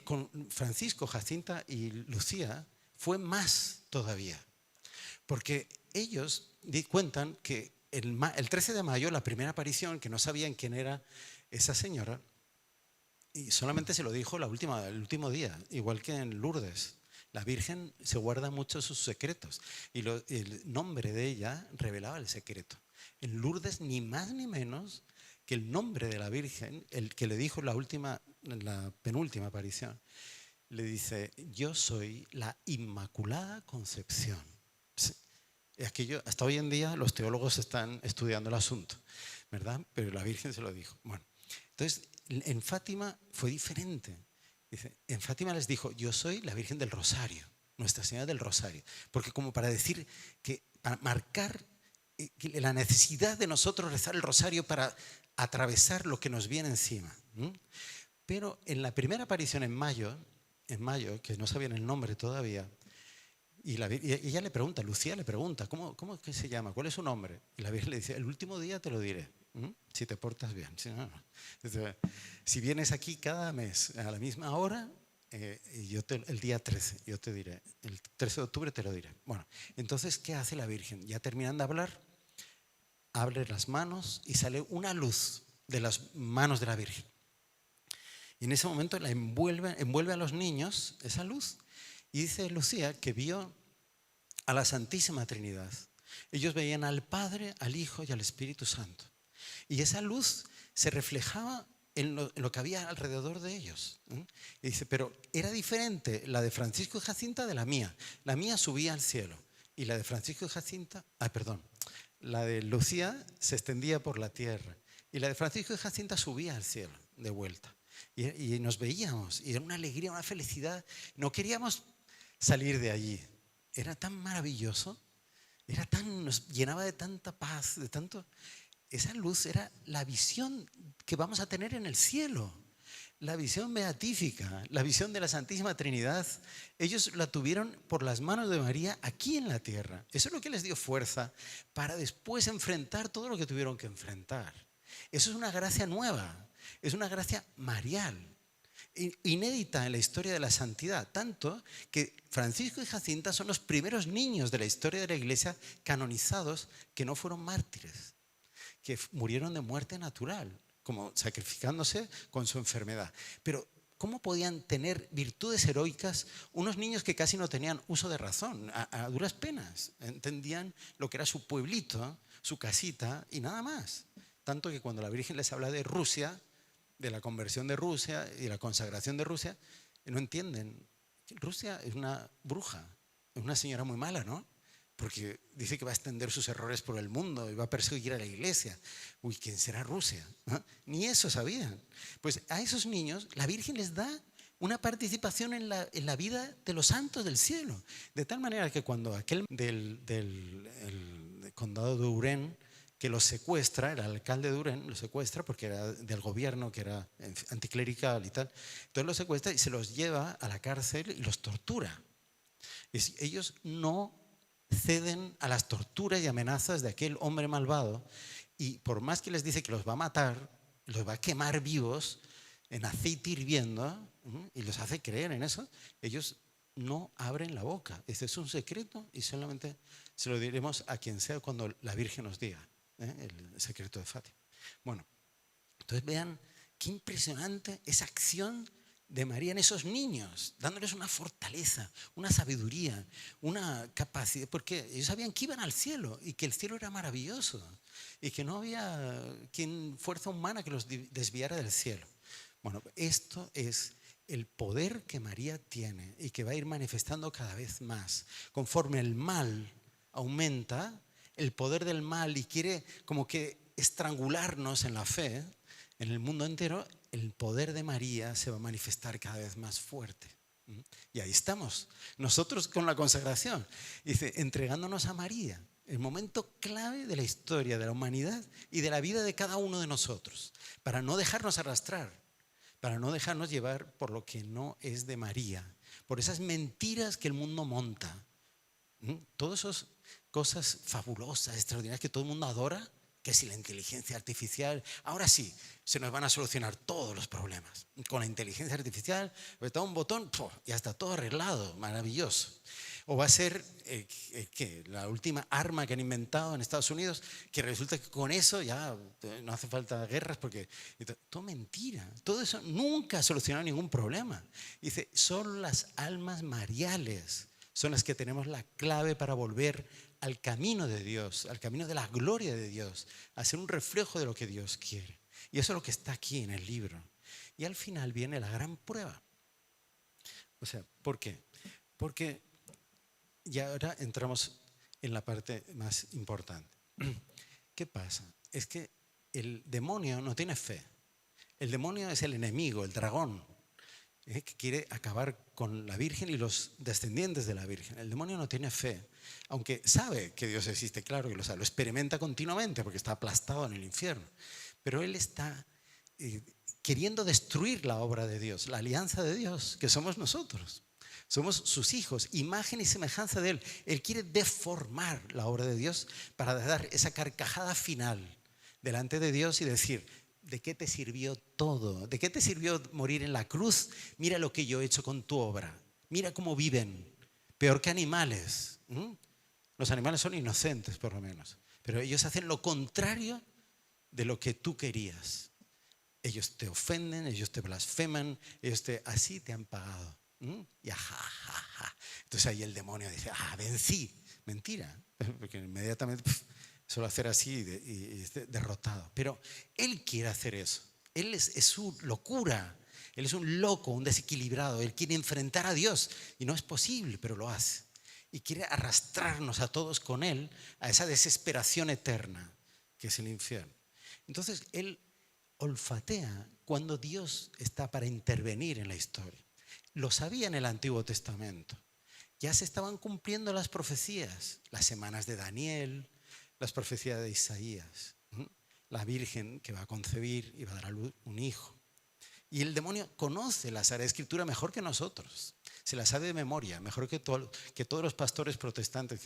Con Francisco, Jacinta y Lucía fue más todavía. Porque ellos cuentan que el 13 de mayo, la primera aparición, que no sabían quién era esa señora, y solamente se lo dijo el último día, igual que en Lourdes. La Virgen se guarda mucho sus secretos y el nombre de ella revelaba el secreto. En Lourdes, ni más ni menos que el nombre de la Virgen, el que le dijo en la penúltima aparición, le dice: yo soy la Inmaculada Concepción. Aquello, hasta hoy en día los teólogos están estudiando el asunto, ¿verdad? Pero la Virgen se lo dijo. Bueno, entonces en Fátima fue diferente. Dice, en Fátima les dijo: yo soy la Virgen del Rosario, Nuestra Señora del Rosario. Porque como para decir que, para marcar la necesidad de nosotros rezar el rosario para atravesar lo que nos viene encima. Pero en la primera aparición en mayo, que no sabían el nombre todavía, y ella le pregunta, Lucía le pregunta: ¿cómo es que se llama? ¿Cuál es su nombre? Y la Virgen le dice: el último día te lo diré, si te portas bien. Si vienes aquí cada mes a la misma hora, el día 13, yo te diré, el 13 de octubre te lo diré. Bueno, entonces, ¿qué hace la Virgen? Ya terminan de hablar, abre las manos y sale una luz de las manos de la Virgen. Y en ese momento la envuelve a los niños esa luz. Y dice Lucía que vio a la Santísima Trinidad. Ellos veían al Padre, al Hijo y al Espíritu Santo. Y esa luz se reflejaba en lo que había alrededor de ellos. Y dice, pero era diferente la de Francisco y Jacinta de la mía. La mía subía al cielo. Y la de Francisco y Jacinta, la de Lucía se extendía por la tierra. Y la de Francisco y Jacinta subía al cielo de vuelta. Y nos veíamos. Y era una alegría, una felicidad. No queríamos salir de allí. Era tan maravilloso, nos llenaba de tanta paz, de tanto. Esa luz era la visión que vamos a tener en el cielo, la visión beatífica, la visión de la Santísima Trinidad. Ellos la tuvieron por las manos de María aquí en la tierra. Eso es lo que les dio fuerza para después enfrentar todo lo que tuvieron que enfrentar. Eso es una gracia nueva, es una gracia marial, inédita en la historia de la santidad, tanto que Francisco y Jacinta son los primeros niños de la historia de la Iglesia canonizados que no fueron mártires, que murieron de muerte natural, como sacrificándose con su enfermedad. Pero ¿cómo podían tener virtudes heroicas unos niños que casi no tenían uso de razón? A duras penas entendían lo que era su pueblito, su casita y nada más. Tanto que cuando la Virgen les habla de Rusia, de la conversión de Rusia y la consagración de Rusia, no entienden. Rusia es una bruja, es una señora muy mala, ¿no? Porque dice que va a extender sus errores por el mundo y va a perseguir a la iglesia. Uy, ¿quién será Rusia? ¿Ah? Ni eso sabían. Pues a esos niños la Virgen les da una participación en la vida de los santos del cielo. De tal manera que cuando aquel del condado de Urén, que los secuestra, el alcalde de Urén los secuestra porque era del gobierno, que era anticlerical y tal. Entonces los secuestra y se los lleva a la cárcel y los tortura. Ellos no ceden a las torturas y amenazas de aquel hombre malvado, y por más que les dice que los va a matar, los va a quemar vivos en aceite hirviendo, y los hace creer en eso, ellos no abren la boca. Ese es un secreto y solamente se lo diremos a quien sea cuando la Virgen nos diga el secreto de Fátima. Bueno, entonces vean qué impresionante esa acción de María en esos niños, dándoles una fortaleza, una sabiduría, una capacidad, porque ellos sabían que iban al cielo y que el cielo era maravilloso y que no había fuerza humana que los desviara del cielo. Bueno, esto es el poder que María tiene y que va a ir manifestando cada vez más. Conforme el mal aumenta, el poder del mal y quiere como que estrangularnos en la fe, en el mundo entero, el poder de María se va a manifestar cada vez más fuerte. Y ahí estamos, nosotros con la consagración, dice, entregándonos a María, el momento clave de la historia de la humanidad y de la vida de cada uno de nosotros, para no dejarnos arrastrar, para no dejarnos llevar por lo que no es de María, por esas mentiras que el mundo monta. Todas esas cosas fabulosas, extraordinarias que todo el mundo adora, que si la inteligencia artificial, ahora sí, se nos van a solucionar todos los problemas. Con la inteligencia artificial, apretado un botón, ya está todo arreglado, maravilloso. O va a ser ¿qué? La última arma que han inventado en Estados Unidos, que resulta que con eso ya no hace falta guerras, porque todo mentira. Todo eso nunca ha solucionado ningún problema. Dice, son las almas mariales, son las que tenemos la clave para volver al camino de Dios, al camino de la gloria de Dios, a ser un reflejo de lo que Dios quiere. Y eso es lo que está aquí en el libro. Y al final viene la gran prueba. O sea, ¿por qué? Porque ya ahora entramos en la parte más importante. ¿Qué pasa? Es que el demonio no tiene fe. El demonio es el enemigo, el dragón, que quiere acabar con la Virgen y los descendientes de la Virgen. El demonio no tiene fe, aunque sabe que Dios existe, claro que lo sabe, lo experimenta continuamente porque está aplastado en el infierno. Pero él está queriendo destruir la obra de Dios, la alianza de Dios, que somos nosotros. Somos sus hijos, imagen y semejanza de Él. Él quiere deformar la obra de Dios para dar esa carcajada final delante de Dios y decir, ¿de qué te sirvió todo? ¿De qué te sirvió morir en la cruz? Mira lo que yo he hecho con tu obra. Mira cómo viven, peor que animales. Los animales son inocentes por lo menos, pero ellos hacen lo contrario de lo que tú querías. Ellos te ofenden, ellos te blasfeman, así te han pagado. Y ja. Entonces ahí el demonio dice, vencí. Mentira, porque inmediatamente suele hacer así y es derrotado. Pero él quiere hacer eso. Él es su locura. Él es un loco, un desequilibrado. Él quiere enfrentar a Dios y no es posible, pero lo hace. Y quiere arrastrarnos a todos con él a esa desesperación eterna que es el infierno. Entonces él olfatea cuando Dios está para intervenir en la historia. Lo sabía en el Antiguo Testamento. Ya se estaban cumpliendo las profecías, las semanas de Daniel, las profecías de Isaías. La Virgen que va a concebir y va a dar a luz un hijo. Y el demonio conoce la Sagrada Escritura mejor que nosotros. Se la sabe de memoria, mejor que todos los pastores protestantes.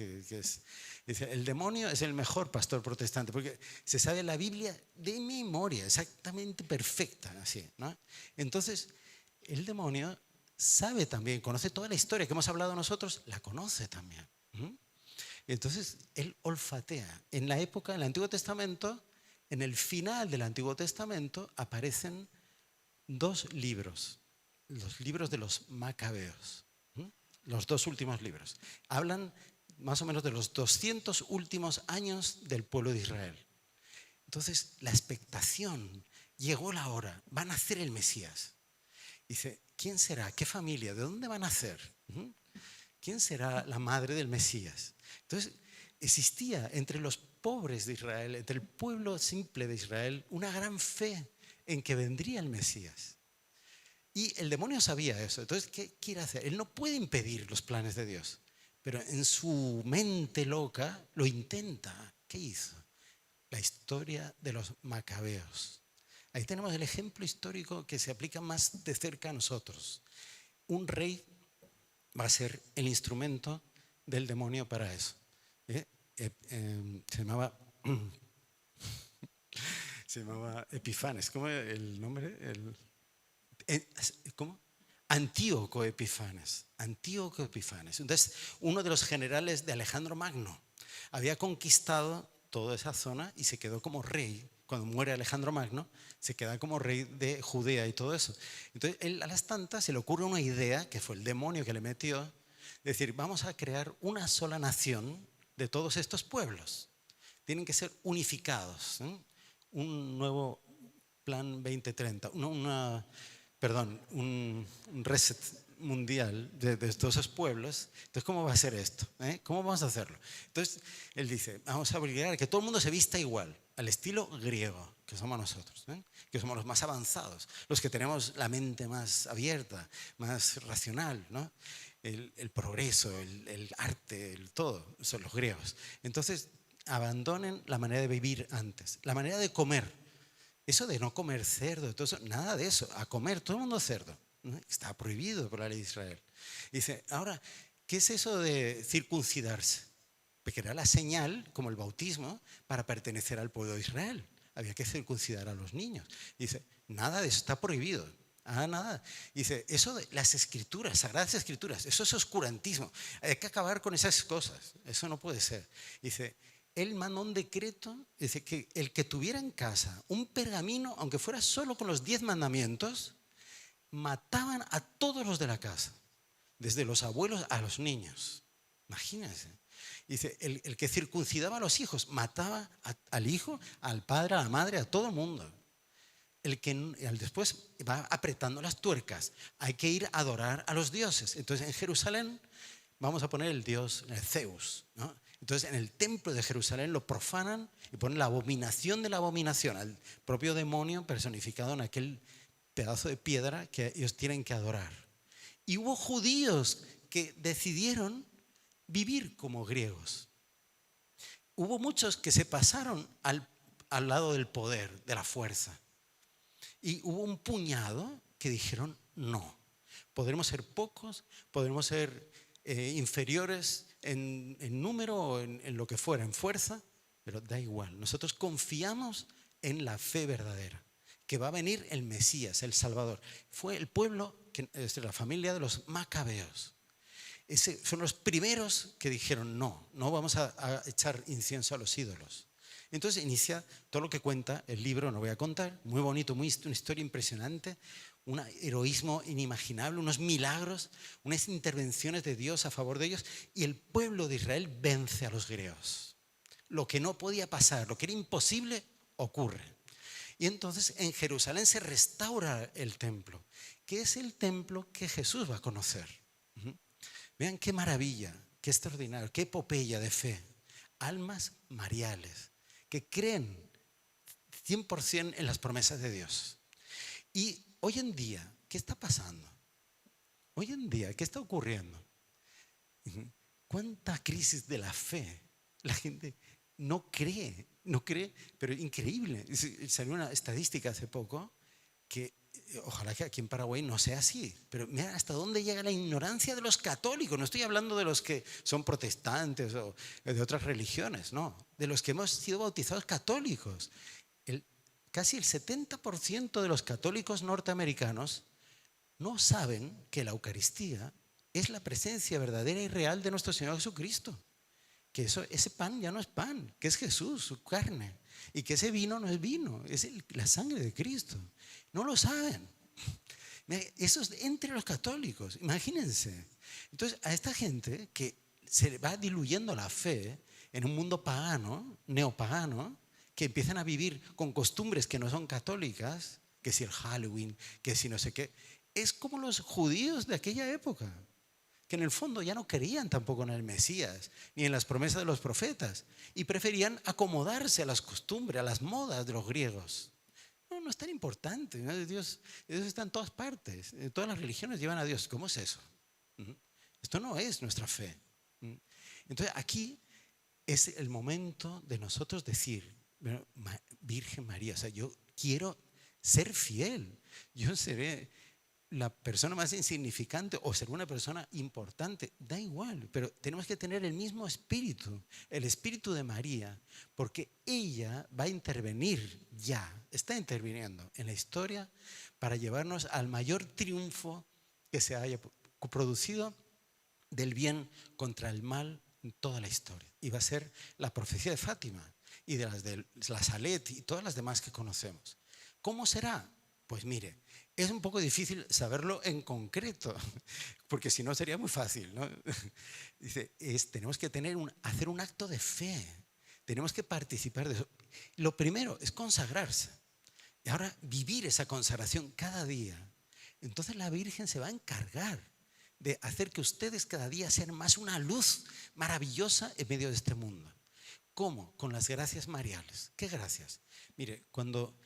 Dice, el demonio es el mejor pastor protestante porque se sabe la Biblia de memoria, exactamente perfecta. Así, ¿no? Entonces, el demonio sabe también, conoce toda la historia que hemos hablado nosotros, la conoce también. Entonces, él olfatea. En la época del Antiguo Testamento, en el final del Antiguo Testamento, aparecen dos libros, los libros de los Macabeos, los dos últimos libros. Hablan más o menos de los 200 últimos años del pueblo de Israel. Entonces, la expectación, llegó la hora, va a nacer el Mesías. Dice, ¿quién será? ¿Qué familia? ¿De dónde va a nacer? ¿Quién será la madre del Mesías? Entonces, existía entre los pobres de Israel, entre el pueblo simple de Israel, una gran fe en que vendría el Mesías. Y el demonio sabía eso. Entonces, ¿qué quiere hacer? Él no puede impedir los planes de Dios, pero en su mente loca lo intenta. ¿Qué hizo? La historia de los Macabeos. Ahí tenemos el ejemplo histórico que se aplica más de cerca a nosotros. Un rey va a ser el instrumento del demonio para eso. Se llamaba Epifanes. ¿Cómo es el nombre? ¿Cómo? Antíoco Epifanes. Antíoco Epifanes. Entonces, uno de los generales de Alejandro Magno había conquistado toda esa zona y se quedó como rey. Cuando muere Alejandro Magno, se queda como rey de Judea y todo eso. Entonces, él a las tantas se le ocurre una idea, que fue el demonio que le metió, decir, vamos a crear una sola nación de todos estos pueblos. Tienen que ser unificados. Un nuevo plan 2030, perdón, un reset mundial de todos esos pueblos. Entonces, ¿cómo va a ser esto? ¿Cómo vamos a hacerlo? Entonces, él dice, vamos a obligar a que todo el mundo se vista igual, al estilo griego, que somos nosotros, que somos los más avanzados, los que tenemos la mente más abierta, más racional, ¿no? El progreso, el arte, el todo, son los griegos. Entonces, abandonen la manera de vivir antes, la manera de comer. Eso de no comer cerdo, todo eso, nada de eso, a comer todo el mundo cerdo, ¿no? Está prohibido por la ley de Israel. Dice, ahora, ¿qué es eso de circuncidarse? Porque era la señal, como el bautismo, para pertenecer al pueblo de Israel. Había que circuncidar a los niños. Dice, nada de eso está prohibido. Nada. Dice, eso de las escrituras, sagradas escrituras, eso es oscurantismo. Hay que acabar con esas cosas. Eso no puede ser. Dice, él mandó un decreto, dice que el que tuviera en casa un pergamino, aunque fuera solo con los 10 mandamientos, mataban a todos los de la casa, desde los abuelos a los niños. Imagínense. Dice, el que circuncidaba a los hijos, mataba al hijo, al padre, a la madre, a todo el mundo. El que después va apretando las tuercas. Hay que ir a adorar a los dioses. Entonces en Jerusalén vamos a poner el dios Zeus, ¿no? Entonces en el templo de Jerusalén lo profanan y ponen la abominación de la abominación, al propio demonio personificado en aquel pedazo de piedra que ellos tienen que adorar. Y hubo judíos que decidieron vivir como griegos. Hubo muchos que se pasaron al lado del poder, de la fuerza. Y hubo un puñado que dijeron no. Podremos ser pocos, podremos ser inferiores en número o en lo que fuera, en fuerza, pero da igual. Nosotros confiamos en la fe verdadera, que va a venir el Mesías, el Salvador. Fue el pueblo, la familia de los macabeos. Son los primeros que dijeron no vamos a echar incienso a los ídolos. Entonces inicia todo lo que cuenta el libro, no voy a contar, muy bonito, una historia impresionante, un heroísmo inimaginable, unos milagros, unas intervenciones de Dios a favor de ellos, y el pueblo de Israel vence a los griegos. Lo que no podía pasar, lo que era imposible, ocurre. Y entonces en Jerusalén se restaura el templo, que es el templo que Jesús va a conocer. Vean qué maravilla, qué extraordinario, qué epopeya de fe. Almas mariales que creen 100% en las promesas de Dios. Y hoy en día, ¿qué está pasando? Hoy en día, ¿qué está ocurriendo? ¿Cuánta crisis de la fe? La gente no cree, pero increíble. Salió una estadística hace poco que ojalá que aquí en Paraguay no sea así, pero mira hasta dónde llega la ignorancia de los católicos. No estoy hablando de los que son protestantes o de otras religiones, no, de los que hemos sido bautizados católicos. Casi el 70% de los católicos norteamericanos no saben que la Eucaristía es la presencia verdadera y real de nuestro Señor Jesucristo. Que ese pan ya no es pan, que es Jesús, su carne. Y que ese vino no es vino, es la sangre de Cristo. No lo saben. Eso es entre los católicos, imagínense. Entonces, a esta gente que se va diluyendo la fe en un mundo pagano, neopagano, que empiezan a vivir con costumbres que no son católicas, que si el Halloween, que si no sé qué, es como los judíos de aquella época, que en el fondo ya no creían tampoco en el Mesías, ni en las promesas de los profetas, y preferían acomodarse a las costumbres, a las modas de los griegos. No es tan importante, ¿no? Dios está en todas partes, en todas las religiones llevan a Dios. ¿Cómo es eso? Esto no es nuestra fe. Entonces aquí es el momento de nosotros decir, Virgen María, o sea, yo quiero ser fiel, yo seré la persona más insignificante o ser una persona importante, da igual, pero tenemos que tener el mismo espíritu, el espíritu de María, porque ella va a intervenir ya, está interviniendo en la historia para llevarnos al mayor triunfo que se haya producido del bien contra el mal en toda la historia. Y va a ser la profecía de Fátima y de la Salet y todas las demás que conocemos. ¿Cómo será? Pues mire, es un poco difícil saberlo en concreto, porque si no sería muy fácil, ¿no? Dice, tenemos que hacer un acto de fe, tenemos que participar de eso. Lo primero es consagrarse y ahora vivir esa consagración cada día. entonces la Virgen se va a encargar de hacer que ustedes cada día sean más una luz maravillosa en medio de este mundo. ¿Cómo? Con las gracias mariales. ¿Qué gracias? Mire, cuando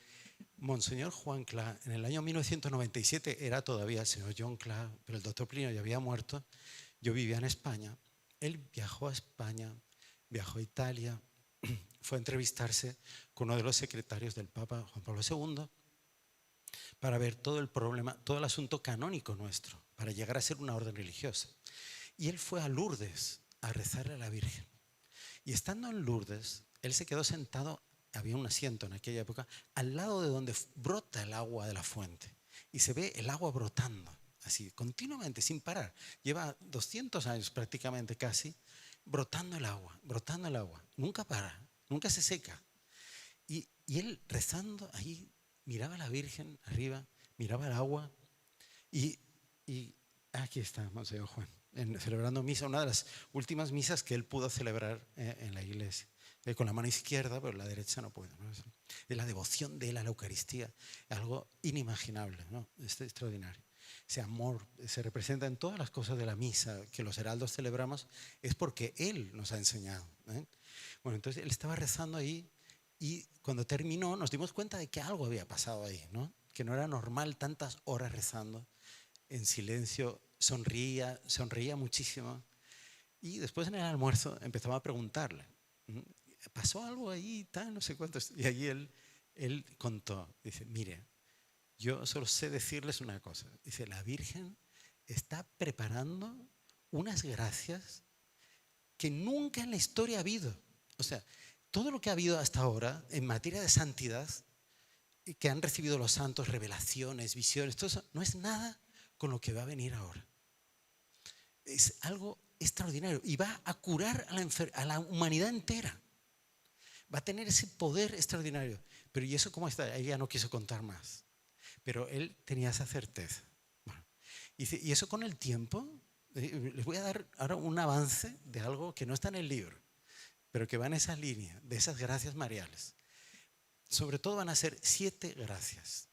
Monseñor Juan Cla, en el año 1997, era todavía el señor John Cla, pero el doctor Plinio ya había muerto, yo vivía en España, él viajó a España, viajó a Italia, fue a entrevistarse con uno de los secretarios del Papa Juan Pablo II para ver todo el problema, todo el asunto canónico nuestro, para llegar a ser una orden religiosa. Y él fue a Lourdes a rezarle a la Virgen. Y estando en Lourdes, él se quedó sentado, había un asiento en aquella época, al lado de donde brota el agua de la fuente. Y se ve el agua brotando, así, continuamente, sin parar. Lleva 200 años prácticamente casi, brotando el agua, brotando el agua. Nunca para, nunca se seca. Y él rezando ahí, miraba a la Virgen arriba, miraba el agua. Y aquí está Monseñor Juan, celebrando misa, una de las últimas misas que él pudo celebrar en la iglesia. Con la mano izquierda, pero la derecha no puede, ¿no? Es la devoción de él a la Eucaristía, algo inimaginable, ¿no? Es extraordinario. Ese amor se representa en todas las cosas de la misa que los heraldos celebramos, es porque él nos ha enseñado, ¿eh? Bueno, entonces él estaba rezando ahí y cuando terminó nos dimos cuenta de que algo había pasado ahí, ¿no? Que no era normal tantas horas rezando en silencio, sonreía muchísimo. Y después en el almuerzo empezaba a preguntarle, ¿pasó algo ahí? Tal, no sé cuántos. Y allí él contó, dice, mire, yo solo sé decirles una cosa. Dice, la Virgen está preparando unas gracias que nunca en la historia ha habido. O sea, todo lo que ha habido hasta ahora en materia de santidad, que han recibido los santos, revelaciones, visiones, todo eso, no es nada con lo que va a venir ahora. Es algo extraordinario y va a curar a la humanidad entera. Va a tener ese poder extraordinario. Pero ¿y eso cómo está? Ella no quiso contar más. Pero él tenía esa certeza. Bueno, y eso con el tiempo, les voy a dar ahora un avance de algo que no está en el libro, pero que va en esa línea, de esas gracias mariales. Sobre todo van a ser 7 gracias,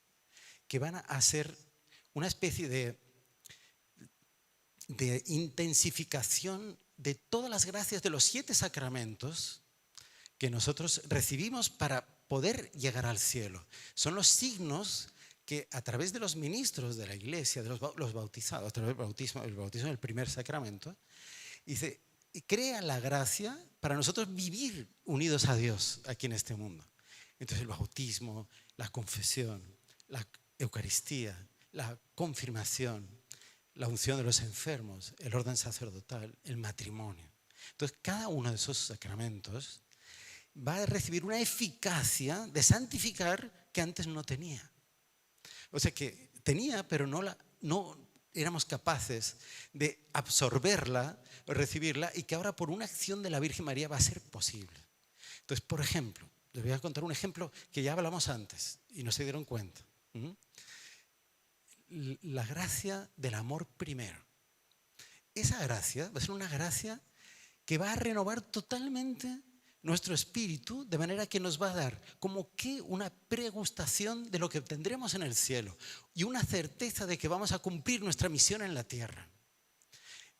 que van a ser una especie de intensificación de todas las gracias de los 7 sacramentos que nosotros recibimos para poder llegar al cielo. Son los signos que a través de los ministros de la iglesia, de los bautizados, a través del bautismo, el bautismo del primer sacramento, dice, crea la gracia para nosotros vivir unidos a Dios aquí en este mundo. Entonces el bautismo, la confesión, la Eucaristía, la confirmación, la unción de los enfermos, el orden sacerdotal, el matrimonio. Entonces cada uno de esos sacramentos va a recibir una eficacia de santificar que antes no tenía. O sea que tenía, pero no éramos capaces de absorberla o recibirla, y que ahora por una acción de la Virgen María va a ser posible. Entonces, por ejemplo, les voy a contar un ejemplo que ya hablamos antes y no se dieron cuenta. La gracia del amor primero. Esa gracia va a ser una gracia que va a renovar totalmente nuestro espíritu, de manera que nos va a dar como que una pregustación de lo que tendremos en el cielo y una certeza de que vamos a cumplir nuestra misión en la tierra.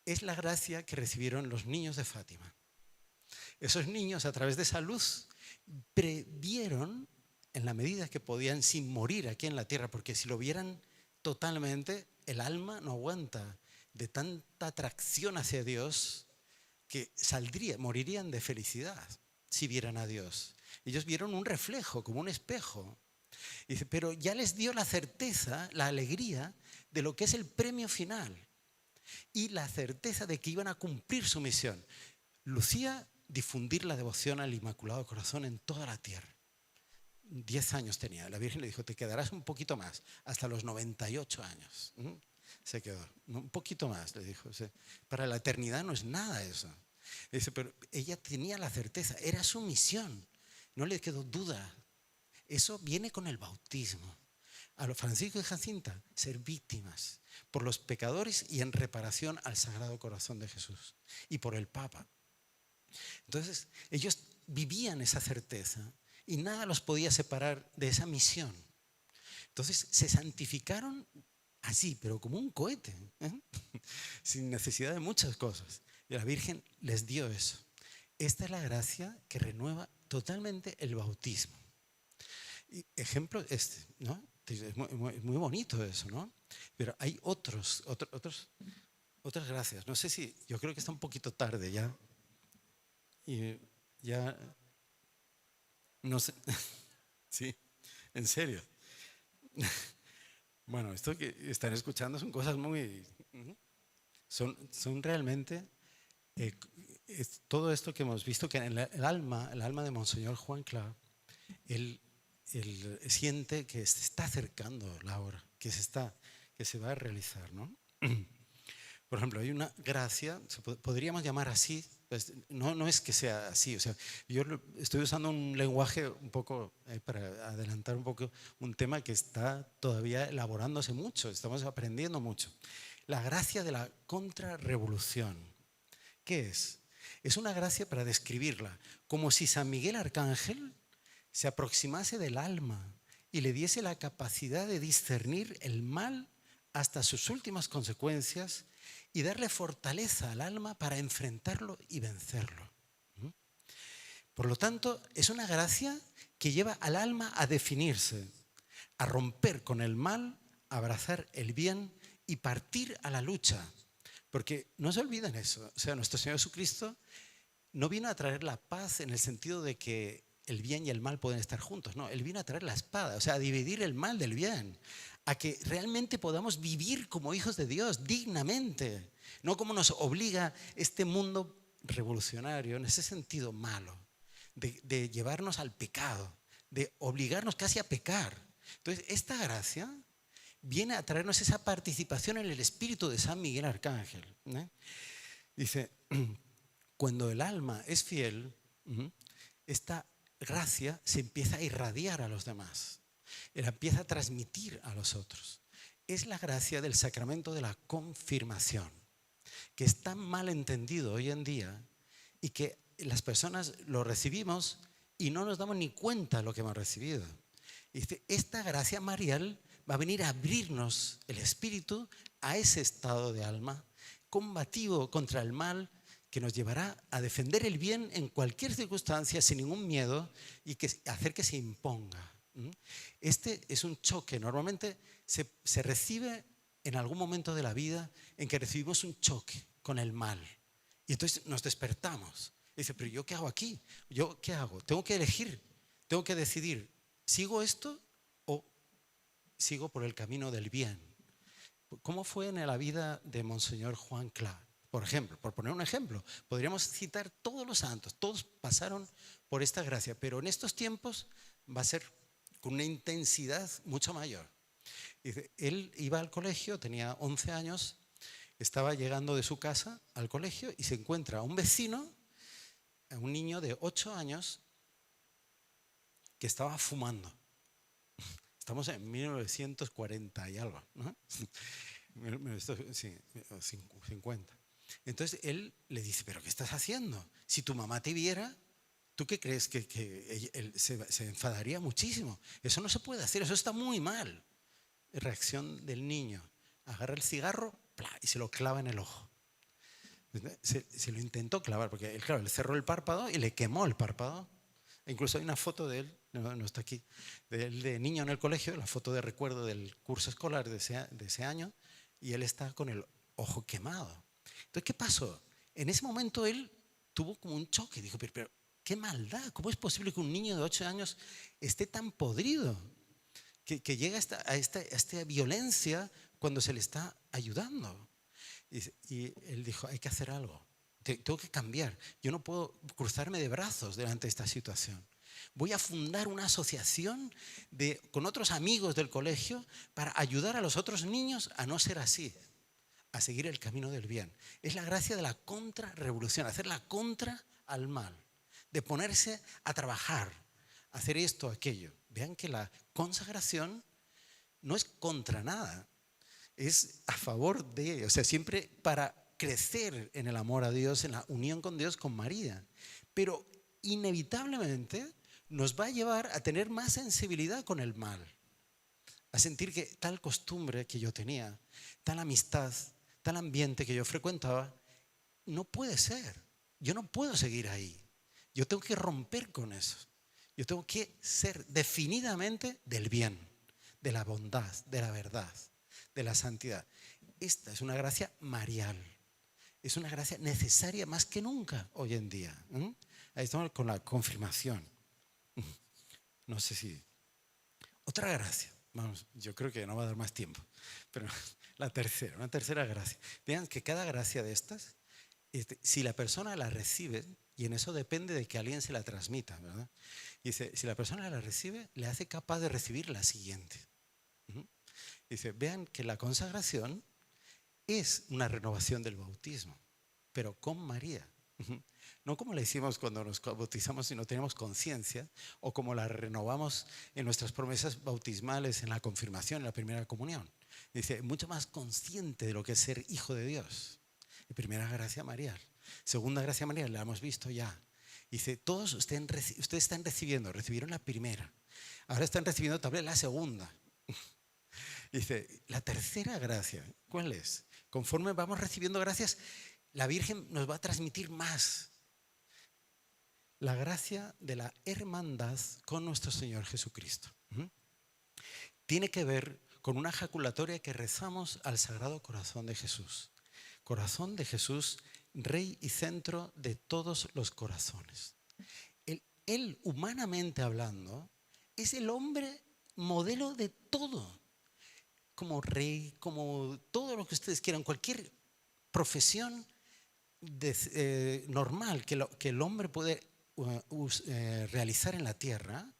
Es la gracia que recibieron los niños de Fátima. Esos niños, a través de esa luz, previeron en la medida que podían, sin morir aquí en la tierra, porque si lo vieran totalmente, el alma no aguanta de tanta atracción hacia Dios, que morirían de felicidad si vieran a Dios. Ellos vieron un reflejo, como un espejo. Y dice, pero ya les dio la certeza, la alegría de lo que es el premio final y la certeza de que iban a cumplir su misión. Lucía, difundir la devoción al Inmaculado Corazón en toda la tierra. 10 años tenía. La Virgen le dijo, te quedarás un poquito más, hasta los 98 años. Se quedó, un poquito más, le dijo. Para la eternidad no es nada eso. Dice, pero ella tenía la certeza, era su misión, no le quedó duda. Eso viene con el bautismo. A los Francisco y Jacinta, ser víctimas por los pecadores y en reparación al Sagrado Corazón de Jesús, y por el Papa. Entonces, ellos vivían esa certeza y nada los podía separar de esa misión. Entonces, se santificaron así, pero como un cohete, ¿eh? Sin necesidad de muchas cosas. Y la Virgen les dio eso. Esta es la gracia que renueva totalmente el bautismo. Y ejemplo ¿no? Es muy bonito eso, ¿no? Pero hay otras gracias. No sé si, yo creo que está un poquito tarde ya. Y ya, no sé, sí, en serio. Bueno, esto que están escuchando son cosas muy, son realmente eh, todo esto que hemos visto que en el alma de Monseñor Juan Clau, él siente que se está acercando la hora, que se va a realizar, ¿no? Por ejemplo, hay una gracia, podríamos llamar así, pues, no es que sea así, o sea, yo estoy usando un lenguaje un poco, para adelantar un poco, un tema que está todavía elaborándose mucho, estamos aprendiendo mucho. La gracia de la contrarrevolución. ¿Qué es? Es una gracia para describirla, como si San Miguel Arcángel se aproximase del alma y le diese la capacidad de discernir el mal hasta sus últimas consecuencias y darle fortaleza al alma para enfrentarlo y vencerlo. Por lo tanto, es una gracia que lleva al alma a definirse, a romper con el mal, a abrazar el bien y partir a la lucha. Porque no se olviden eso, o sea, nuestro Señor Jesucristo no vino a traer la paz en el sentido de que el bien y el mal pueden estar juntos, no, Él vino a traer la espada, o sea, a dividir el mal del bien, a que realmente podamos vivir como hijos de Dios dignamente, no como nos obliga este mundo revolucionario, en ese sentido malo, de llevarnos al pecado, de obligarnos casi a pecar. Entonces, esta gracia viene a traernos esa participación en el espíritu de San Miguel Arcángel, ¿eh? Dice, cuando el alma es fiel, esta gracia se empieza a irradiar a los demás, la empieza a transmitir a los otros. Es la gracia del sacramento de la confirmación, que es tan mal entendido hoy en día y que las personas lo recibimos y no nos damos ni cuenta de lo que hemos recibido. Y dice, esta gracia marial va a venir a abrirnos el espíritu a ese estado de alma combativo contra el mal, que nos llevará a defender el bien en cualquier circunstancia sin ningún miedo y hacer que se imponga. Este es un choque. Normalmente se recibe en algún momento de la vida en que recibimos un choque con el mal. Y entonces nos despertamos. Y dice, pero ¿yo qué hago aquí? ¿Yo qué hago? Tengo que elegir, tengo que decidir, ¿sigo esto o sigo por el camino del bien? ¿Cómo fue en la vida de Monseñor Juan Clau? Por ejemplo, por poner un ejemplo, podríamos citar todos los santos, todos pasaron por esta gracia, pero en estos tiempos va a ser con una intensidad mucho mayor. Dice, él iba al colegio, tenía 11 años, estaba llegando de su casa al colegio y se encuentra a un vecino, a un niño de 8 años, que estaba fumando. Estamos en 1940 y algo, ¿no? Sí, 50. Entonces él le dice, ¿pero qué estás haciendo? Si tu mamá te viera, ¿tú qué crees? Que él se enfadaría muchísimo. Eso no se puede hacer, eso está muy mal. Reacción del niño. Agarra el cigarro y se lo clava en el ojo. Se lo intentó clavar, porque él, claro, le cerró el párpado y le quemó el párpado. Incluso hay una foto de él, no está aquí, de él de niño en el colegio, la foto de recuerdo del curso escolar de ese año, y él está con el ojo quemado. Entonces, ¿qué pasó? En ese momento él tuvo como un choque, dijo, pero qué maldad, ¿cómo es posible que un niño de 8 años esté tan podrido? Que llegue a esta violencia cuando se le está ayudando. Y él dijo, hay que hacer algo. Tengo que cambiar. Yo no puedo cruzarme de brazos delante de esta situación. Voy a fundar una asociación con otros amigos del colegio para ayudar a los otros niños a no ser así, a seguir el camino del bien. Es la gracia de la contrarrevolución, hacer la contra al mal, de ponerse a trabajar, hacer esto, aquello. Vean que la consagración no es contra nada, es a favor de, o sea, siempre para crecer en el amor a Dios, en la unión con Dios, con María. Pero inevitablemente nos va a llevar a tener más sensibilidad con el mal, a sentir que tal costumbre que yo tenía, tal amistad, tal ambiente que yo frecuentaba, no puede ser. Yo no puedo seguir ahí. Yo tengo que romper con eso. Yo tengo que ser definidamente del bien, de la bondad, de la verdad, de la santidad. Esta es una gracia marial. Es una gracia necesaria más que nunca hoy en día. Ahí estamos con la confirmación. No sé si... Otra gracia. Vamos, yo creo que no va a dar más tiempo. Pero una tercera gracia. Vean que cada gracia de estas, si la persona la recibe, y en eso depende de que alguien se la transmita, ¿verdad? Dice, si la persona la recibe, le hace capaz de recibir la siguiente. Dice, vean que la consagración es una renovación del bautismo, pero con María. No como la hicimos cuando nos bautizamos y no tenemos conciencia, o como la renovamos en nuestras promesas bautismales, en la confirmación, en la primera comunión. Dice, mucho más consciente de lo que es ser hijo de Dios. Y primera gracia marial. Segunda gracia marial, la hemos visto ya. Dice, todos ustedes están recibieron la primera. Ahora están recibiendo también la segunda. Dice, la tercera gracia, ¿cuál es? Conforme vamos recibiendo gracias, la Virgen nos va a transmitir más. La gracia de la hermandad con nuestro Señor Jesucristo. Tiene que ver con una ejaculatoria que rezamos al Sagrado Corazón de Jesús. Corazón de Jesús, Rey y centro de todos los corazones. Él, humanamente hablando, es el hombre modelo de todo. Como rey, como todo lo que ustedes quieran, cualquier profesión normal que el hombre puede realizar en la tierra,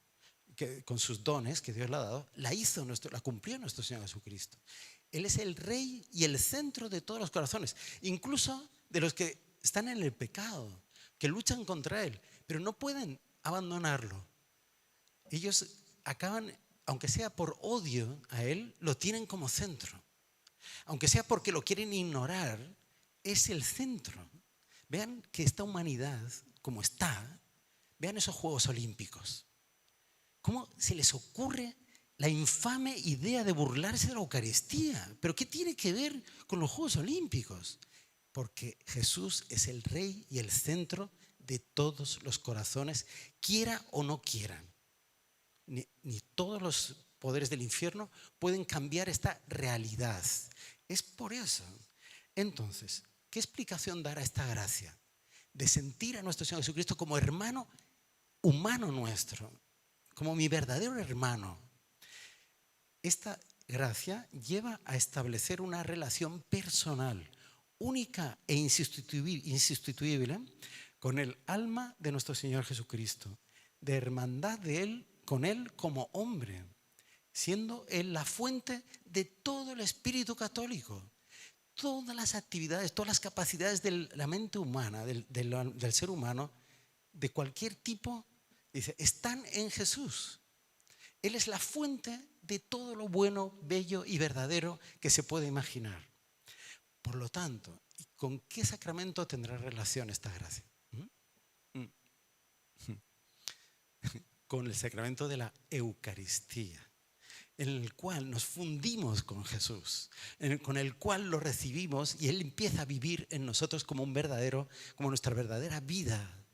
con sus dones que Dios le ha dado, la cumplió nuestro Señor Jesucristo. Él es el rey y el centro de todos los corazones, incluso de los que están en el pecado, que luchan contra Él, pero no pueden abandonarlo. Ellos acaban, aunque sea por odio a Él, lo tienen como centro. Aunque sea porque lo quieren ignorar, es el centro. Vean que esta humanidad, como está, vean esos Juegos Olímpicos. ¿Cómo se les ocurre la infame idea de burlarse de la Eucaristía? ¿Pero qué tiene que ver con los Juegos Olímpicos? Porque Jesús es el Rey y el centro de todos los corazones, quiera o no quieran. Ni todos los poderes del infierno pueden cambiar esta realidad. Es por eso. Entonces, ¿qué explicación dar a esta gracia? De sentir a nuestro Señor Jesucristo como hermano humano nuestro, como mi verdadero hermano. Esta gracia lleva a establecer una relación personal, única e insustituible con el alma de nuestro Señor Jesucristo, de hermandad de Él con Él como hombre, siendo Él la fuente de todo el espíritu católico. Todas las actividades, todas las capacidades de la mente humana, del ser humano, de cualquier tipo, dice, están en Jesús. Él es la fuente de todo lo bueno, bello y verdadero que se puede imaginar. Por lo tanto, ¿con qué sacramento tendrá relación esta gracia? Con el sacramento de la Eucaristía, en el cual nos fundimos con Jesús, con el cual lo recibimos y Él empieza a vivir en nosotros como nuestra verdadera vida.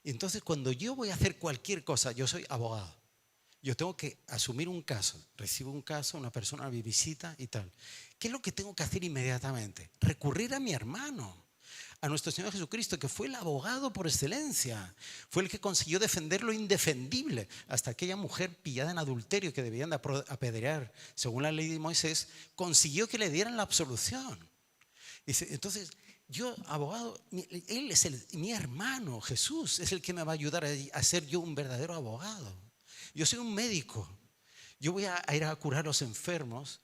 Y entonces cuando yo voy a hacer cualquier cosa, yo soy abogado, yo tengo que asumir un caso, recibo un caso, una persona me visita y tal. ¿Qué es lo que tengo que hacer inmediatamente? Recurrir a mi hermano, a nuestro Señor Jesucristo, que fue el abogado por excelencia, fue el que consiguió defender lo indefendible, hasta aquella mujer pillada en adulterio que debían de apedrear según la ley de Moisés, consiguió que le dieran la absolución. Entonces, yo, abogado, Él es mi hermano, Jesús es el que me va a ayudar a ser yo un verdadero abogado. Yo soy un médico, yo voy a ir a curar a los enfermos.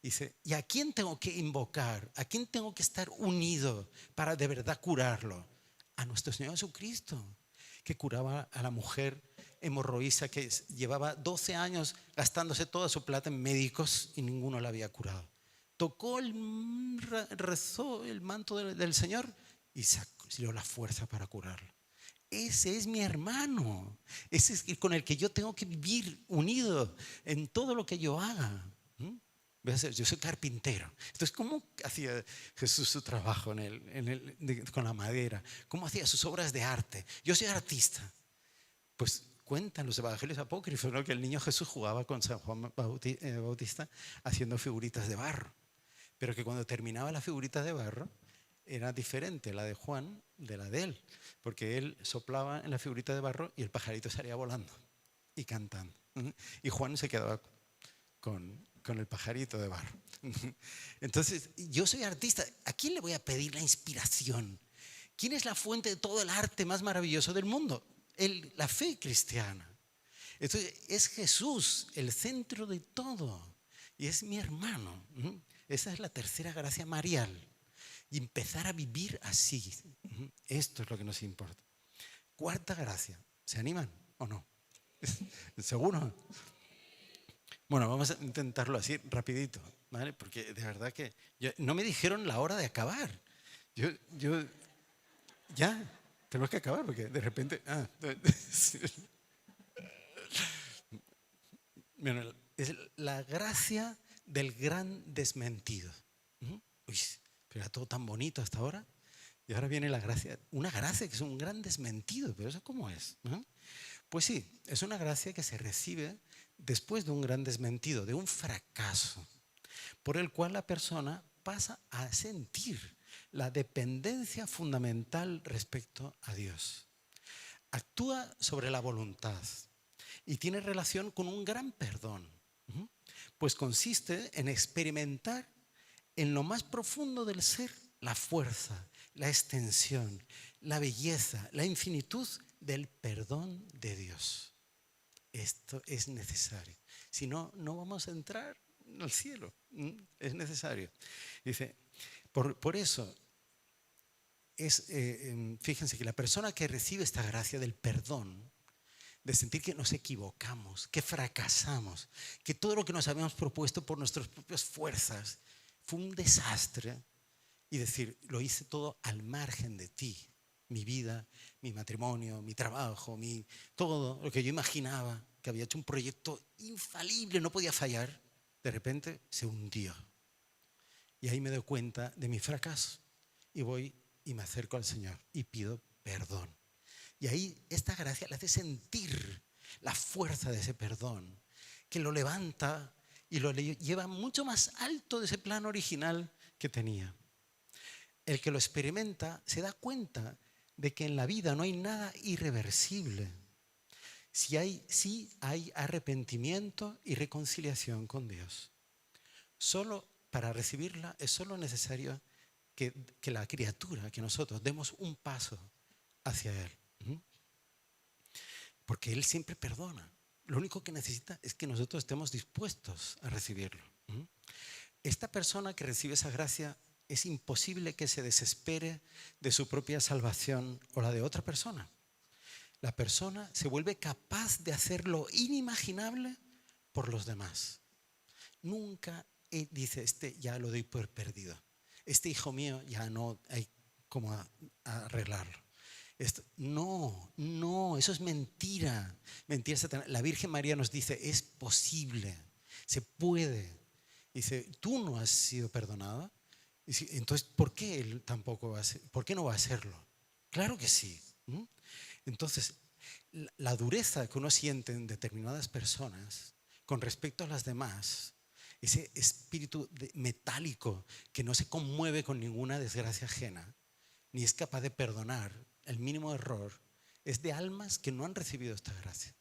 Dice, ¿y a quién tengo que invocar? ¿A quién tengo que estar unido para de verdad curarlo? A nuestro Señor Jesucristo, que curaba a la mujer hemorroísa que llevaba 12 años gastándose toda su plata en médicos y ninguno la había curado. Rezó el manto del Señor y salió la fuerza para curarlo. Ese es mi hermano, ese es el con el que yo tengo que vivir unido en todo lo que yo haga. ¿Mm? Yo soy carpintero. Entonces, ¿cómo hacía Jesús su trabajo con la madera? ¿Cómo hacía sus obras de arte? Yo soy artista. Pues cuentan los evangelios apócrifos, ¿no?, que el niño Jesús jugaba con San Juan Bautista haciendo figuritas de barro, pero que cuando terminaba la figurita de barro era diferente la de Juan de la de él, porque él soplaba en la figurita de barro y el pajarito salía volando y cantando. Y Juan se quedaba con el pajarito de barro. Entonces, yo soy artista. ¿A quién le voy a pedir la inspiración? ¿Quién es la fuente de todo el arte más maravilloso del mundo? La fe cristiana. Entonces, es Jesús el centro de todo. Y es mi hermano. Esa es la tercera gracia marial. Y empezar a vivir así. Esto es lo que nos importa. Cuarta gracia. ¿Se animan o no? ¿Seguro? Bueno, vamos a intentarlo así rapidito, ¿vale? Porque de verdad que no me dijeron la hora de acabar. Yo ya, tenemos que acabar porque de repente... Bueno, es la gracia del gran desmentido. Uy, pero era todo tan bonito hasta ahora. Y ahora viene la gracia, una gracia que es un gran desmentido. ¿Pero eso cómo es? Pues sí, es una gracia que se recibe después de un gran desmentido, de un fracaso, por el cual la persona pasa a sentir la dependencia fundamental respecto a Dios. Actúa sobre la voluntad y tiene relación con un gran perdón, pues consiste en experimentar en lo más profundo del ser la fuerza, la extensión, la belleza, la infinitud del perdón de Dios. Esto es necesario. Si no, no vamos a entrar al cielo. Es necesario. Dice, por eso, fíjense que la persona que recibe esta gracia del perdón, de sentir que nos equivocamos, que fracasamos, que todo lo que nos habíamos propuesto por nuestras propias fuerzas fue un desastre, y decir, lo hice todo al margen de ti. Mi vida, mi matrimonio, mi trabajo, todo lo que yo imaginaba, que había hecho un proyecto infalible, no podía fallar, de repente se hundió. Y ahí me doy cuenta de mi fracaso. Y voy y me acerco al Señor y pido perdón. Y ahí esta gracia le hace sentir la fuerza de ese perdón, que lo levanta y lo lleva mucho más alto de ese plano original que tenía. El que lo experimenta se da cuenta de que en la vida no hay nada irreversible. Sí hay arrepentimiento y reconciliación con Dios. Solo para recibirla es solo necesario que la criatura, que nosotros demos un paso hacia Él. Porque Él siempre perdona. Lo único que necesita es que nosotros estemos dispuestos a recibirlo. Esta persona que recibe esa gracia es imposible que se desespere de su propia salvación o la de otra persona. La persona se vuelve capaz de hacer lo inimaginable por los demás. Nunca dice, ya lo doy por perdido. Este hijo mío ya no hay cómo arreglarlo. No, eso es mentira. Mentira satanás. La Virgen María nos dice, es posible, se puede. Dice, tú no has sido perdonada. Entonces, ¿por qué él tampoco va a hacer? ¿Por qué no va a hacerlo? Claro que sí. Entonces, la dureza que uno siente en determinadas personas con respecto a las demás, ese espíritu metálico que no se conmueve con ninguna desgracia ajena, ni es capaz de perdonar el mínimo error, es de almas que no han recibido esta gracia,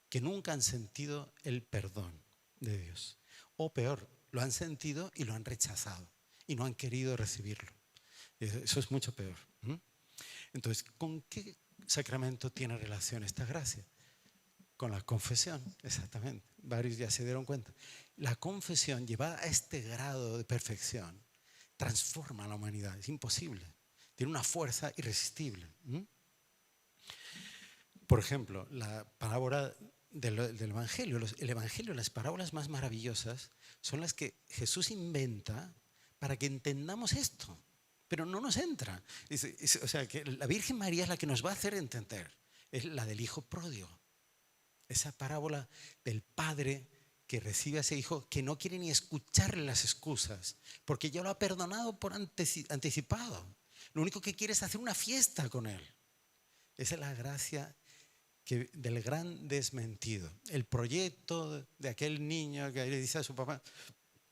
que nunca han sentido el perdón de Dios. O peor, lo han sentido y lo han rechazado y no han querido recibirlo. Eso es mucho peor. Entonces, ¿con qué sacramento tiene relación esta gracia? Con la confesión, exactamente. Varios ya se dieron cuenta. La confesión, llevada a este grado de perfección, transforma a la humanidad. Es imposible. Tiene una fuerza irresistible. Por ejemplo, la parábola del Evangelio. El Evangelio, las parábolas más maravillosas son las que Jesús inventa para que entendamos esto, pero no nos entra. O sea, que la Virgen María es la que nos va a hacer entender. Es la del hijo pródigo. Esa parábola del padre que recibe a ese hijo que no quiere ni escucharle las excusas, porque ya lo ha perdonado por anticipado. Lo único que quiere es hacer una fiesta con él. Esa es la gracia del gran desmentido. El proyecto de aquel niño que le dice a su papá: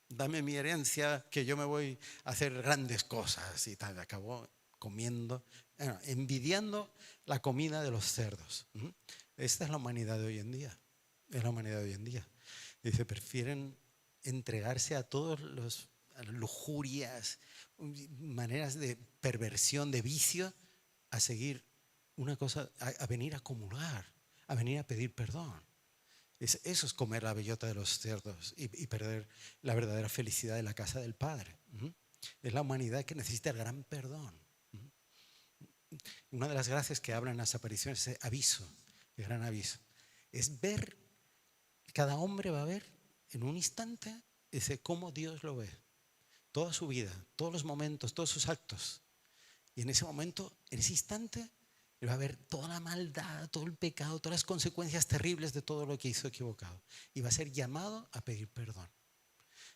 dame mi herencia, que yo me voy a hacer grandes cosas, y tal. Acabó comiendo, envidiando la comida de los cerdos. Esta es la humanidad de hoy en día. Es la humanidad de hoy en día. Dice, prefieren entregarse a todas las lujurias, maneras de perversión, de vicio, a seguir una cosa, a venir a acumular, a venir a pedir perdón. Eso es comer la bellota de los cerdos y perder la verdadera felicidad de la casa del Padre. Es la humanidad que necesita el gran perdón. Una de las gracias que hablan las apariciones es aviso, el gran aviso. Es ver, cada hombre va a ver en un instante cómo Dios lo ve. Toda su vida, todos los momentos, todos sus actos. Y en ese momento, en ese instante, va a ver toda la maldad, todo el pecado, todas las consecuencias terribles de todo lo que hizo equivocado. Y va a ser llamado a pedir perdón.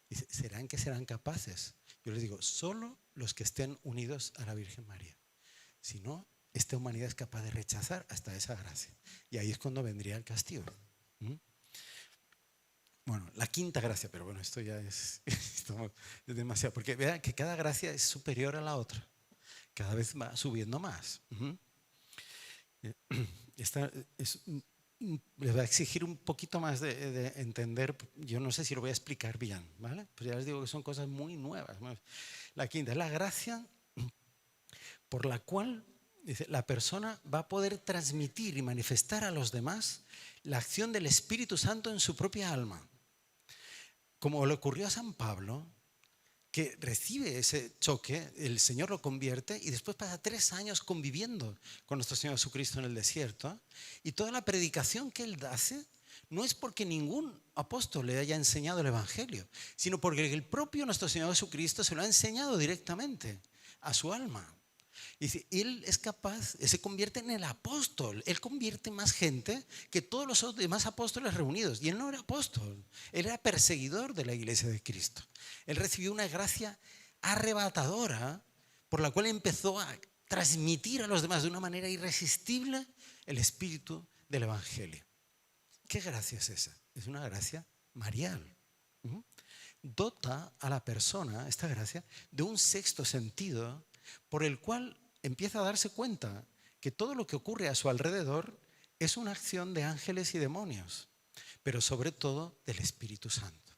Y ¿serán que serán capaces? Yo les digo, solo los que estén unidos a la Virgen María. Si no, esta humanidad es capaz de rechazar hasta esa gracia. Y ahí es cuando vendría el castigo. Bueno, la quinta gracia, pero bueno, esto ya es demasiado. Porque vean que cada gracia es superior a la otra. Cada vez va subiendo más. Les va a exigir un poquito más de entender. Yo no sé si lo voy a explicar bien, ¿vale? Pues ya les digo que son cosas muy nuevas. La quinta es la gracia por la cual la persona va a poder transmitir y manifestar a los demás la acción del Espíritu Santo en su propia alma. Como le ocurrió a San Pablo, que recibe ese choque, el Señor lo convierte y después pasa 3 años conviviendo con nuestro Señor Jesucristo en el desierto. Y toda la predicación que él hace no es porque ningún apóstol le haya enseñado el Evangelio, sino porque el propio nuestro Señor Jesucristo se lo ha enseñado directamente a su alma. Y dice, él es capaz, se convierte en el apóstol. Él convierte más gente que todos los demás apóstoles reunidos. Y él no era apóstol, él era perseguidor de la iglesia de Cristo. Él recibió una gracia arrebatadora por la cual empezó a transmitir a los demás de una manera irresistible el espíritu del Evangelio. ¿Qué gracia es esa? Es una gracia marial. Dota a la persona, esta gracia, de un sexto sentido por el cual empieza a darse cuenta que todo lo que ocurre a su alrededor es una acción de ángeles y demonios, pero sobre todo del Espíritu Santo.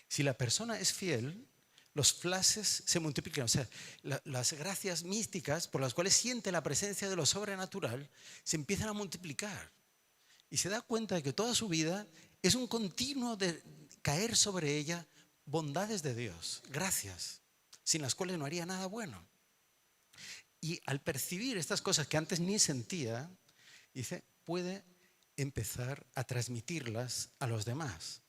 Si la persona es fiel, los flashes se multiplican. O sea, las gracias místicas por las cuales siente la presencia de lo sobrenatural se empiezan a multiplicar. Y se da cuenta de que toda su vida es un continuo de caer sobre ella bondades de Dios, gracias, sin las cuales no haría nada bueno. Y al percibir estas cosas que antes ni sentía, dice, puede empezar a transmitirlas a los demás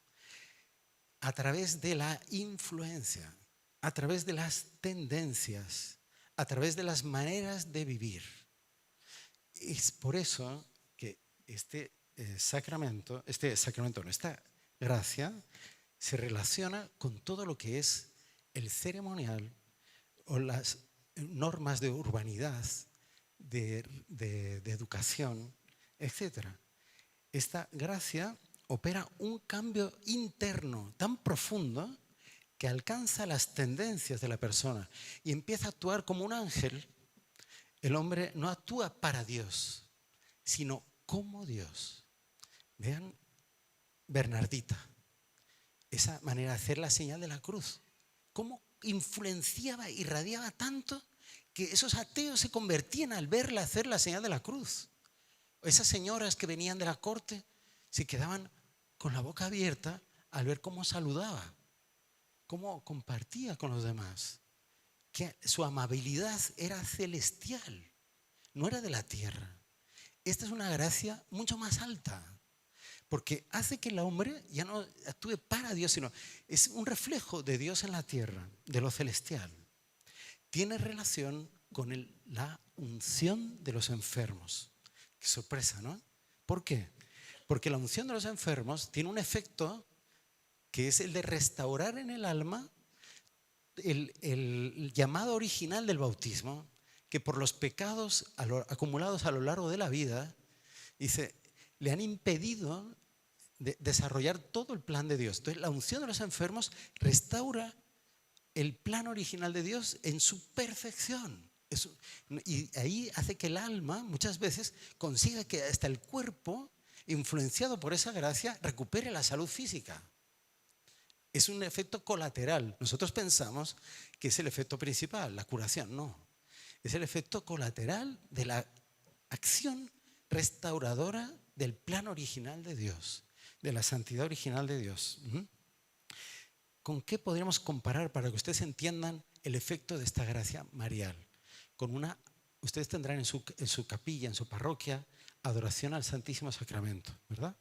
a través de la influencia, a través de las tendencias, a través de las maneras de vivir. Es por eso que esta gracia se relaciona con todo lo que es el ceremonial o las normas de urbanidad, de educación, etc. Esta gracia opera un cambio interno tan profundo que alcanza las tendencias de la persona y empieza a actuar como un ángel. El hombre no actúa para Dios, sino como Dios. Vean Bernardita, esa manera de hacer la señal de la cruz, cómo influenciaba, irradiaba tanto que esos ateos se convertían al verla hacer la señal de la cruz. Esas señoras que venían de la corte se quedaban con la boca abierta al ver cómo saludaba, cómo compartía con los demás, que su amabilidad era celestial, no era de la tierra. Esta es una gracia mucho más alta, porque hace que el hombre ya no actúe para Dios, sino es un reflejo de Dios en la tierra, de lo celestial. Tiene relación con la unción de los enfermos. Qué sorpresa, ¿no? ¿Por qué? Porque la unción de los enfermos tiene un efecto que es el de restaurar en el alma el llamado original del bautismo, que por los pecados acumulados a lo largo de la vida, dice, le han impedido desarrollar todo el plan de Dios. Entonces, la unción de los enfermos restaura el plan original de Dios en su perfección. Y ahí hace que el alma muchas veces consiga que hasta el cuerpo, influenciado por esa gracia, recupere la salud física. Es un efecto colateral. Nosotros pensamos que es el efecto principal, la curación. No. Es el efecto colateral de la acción restauradora del plan original de Dios, de la santidad original de Dios. ¿Con qué podríamos comparar para que ustedes entiendan el efecto de esta gracia marial? Ustedes tendrán en su capilla, en su parroquia, adoración al Santísimo Sacramento, ¿verdad?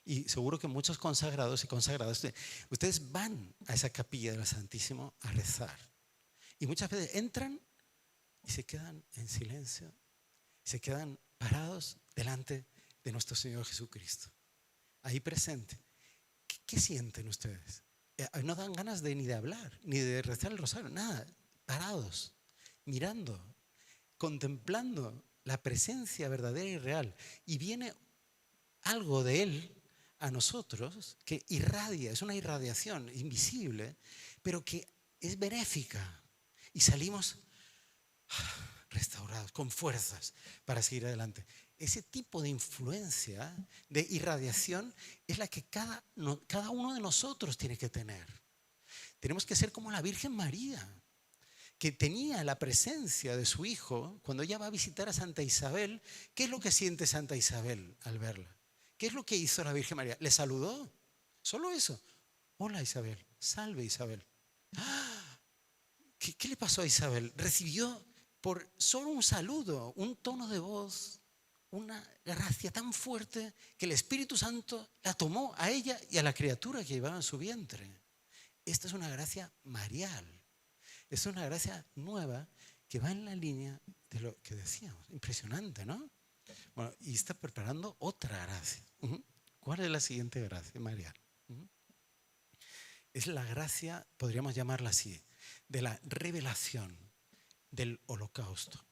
Y seguro que muchos consagrados y consagradas, ustedes van a esa capilla del Santísimo a rezar. Y muchas veces entran y se quedan en silencio, se quedan parados delante de nuestro Señor Jesucristo, ahí presente. ¿Qué sienten ustedes? No dan ganas ni de hablar, ni de rezar el rosario, nada, parados, mirando, contemplando la presencia verdadera y real. Y viene algo de Él a nosotros que irradia, es una irradiación invisible, pero que es benéfica. Y salimos restaurados, con fuerzas para seguir adelante. Ese tipo de influencia, de irradiación, es la que cada uno de nosotros tiene que tener. Tenemos que ser como la Virgen María, que tenía la presencia de su hijo cuando ella va a visitar a Santa Isabel. ¿Qué es lo que siente Santa Isabel al verla? ¿Qué es lo que hizo la Virgen María? Le saludó, solo eso. Hola Isabel, salve Isabel. ¿Qué le pasó a Isabel? Recibió por solo un saludo, un tono de voz, una gracia tan fuerte que el Espíritu Santo la tomó a ella y a la criatura que llevaba en su vientre. Esta es una gracia marial. Es una gracia nueva que va en la línea de lo que decíamos. Impresionante, ¿no? Bueno, y está preparando otra gracia. ¿Cuál es la siguiente gracia marial? Es la gracia, podríamos llamarla así, de la revelación del holocausto.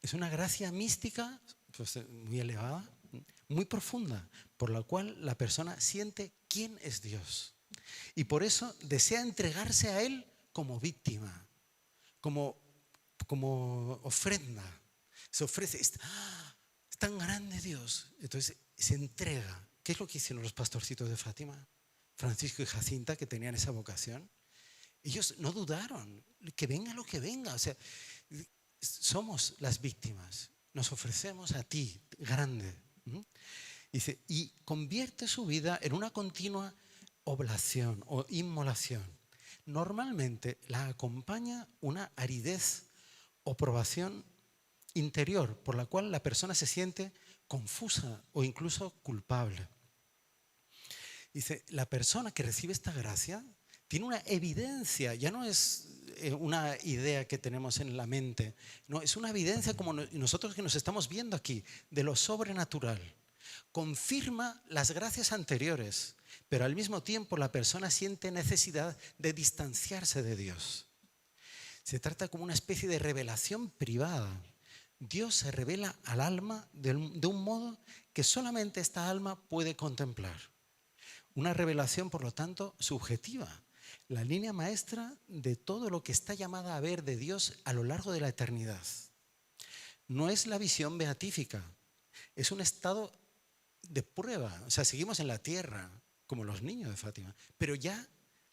Es una gracia mística, pues, muy elevada, muy profunda, por la cual la persona siente quién es Dios. Y por eso desea entregarse a Él como víctima, como ofrenda. Se ofrece, es tan grande Dios. Entonces se entrega. ¿Qué es lo que hicieron los pastorcitos de Fátima? Francisco y Jacinta, que tenían esa vocación. Ellos no dudaron, que venga lo que venga. O sea, somos las víctimas. Nos ofrecemos a ti, grande. Dice, y convierte su vida en una continua oblación o inmolación. Normalmente la acompaña una aridez o probación interior por la cual la persona se siente confusa o incluso culpable. Dice, la persona que recibe esta gracia tiene una evidencia, ya no es una idea que tenemos en la mente, no, es una evidencia como nosotros que nos estamos viendo aquí, de lo sobrenatural. Confirma las gracias anteriores, pero al mismo tiempo la persona siente necesidad de distanciarse de Dios. Se trata como una especie de revelación privada. Dios se revela al alma de un modo que solamente esta alma puede contemplar. Una revelación, por lo tanto, subjetiva. La línea maestra de todo lo que está llamada a ver de Dios a lo largo de la eternidad. No es la visión beatífica, es un estado de prueba. O sea, seguimos en la tierra, como los niños de Fátima, pero ya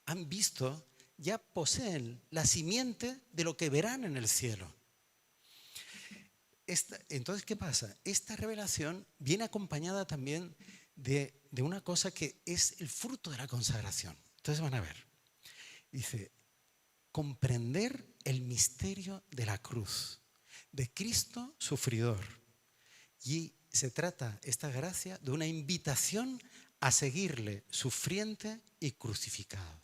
han visto, ya poseen la simiente de lo que verán en el cielo. Entonces, ¿qué pasa? Esta revelación viene acompañada también de una cosa que es el fruto de la consagración. Entonces van a ver. Dice, comprender el misterio de la cruz, de Cristo sufridor. Y se trata, esta gracia, de una invitación a seguirle sufriente y crucificado.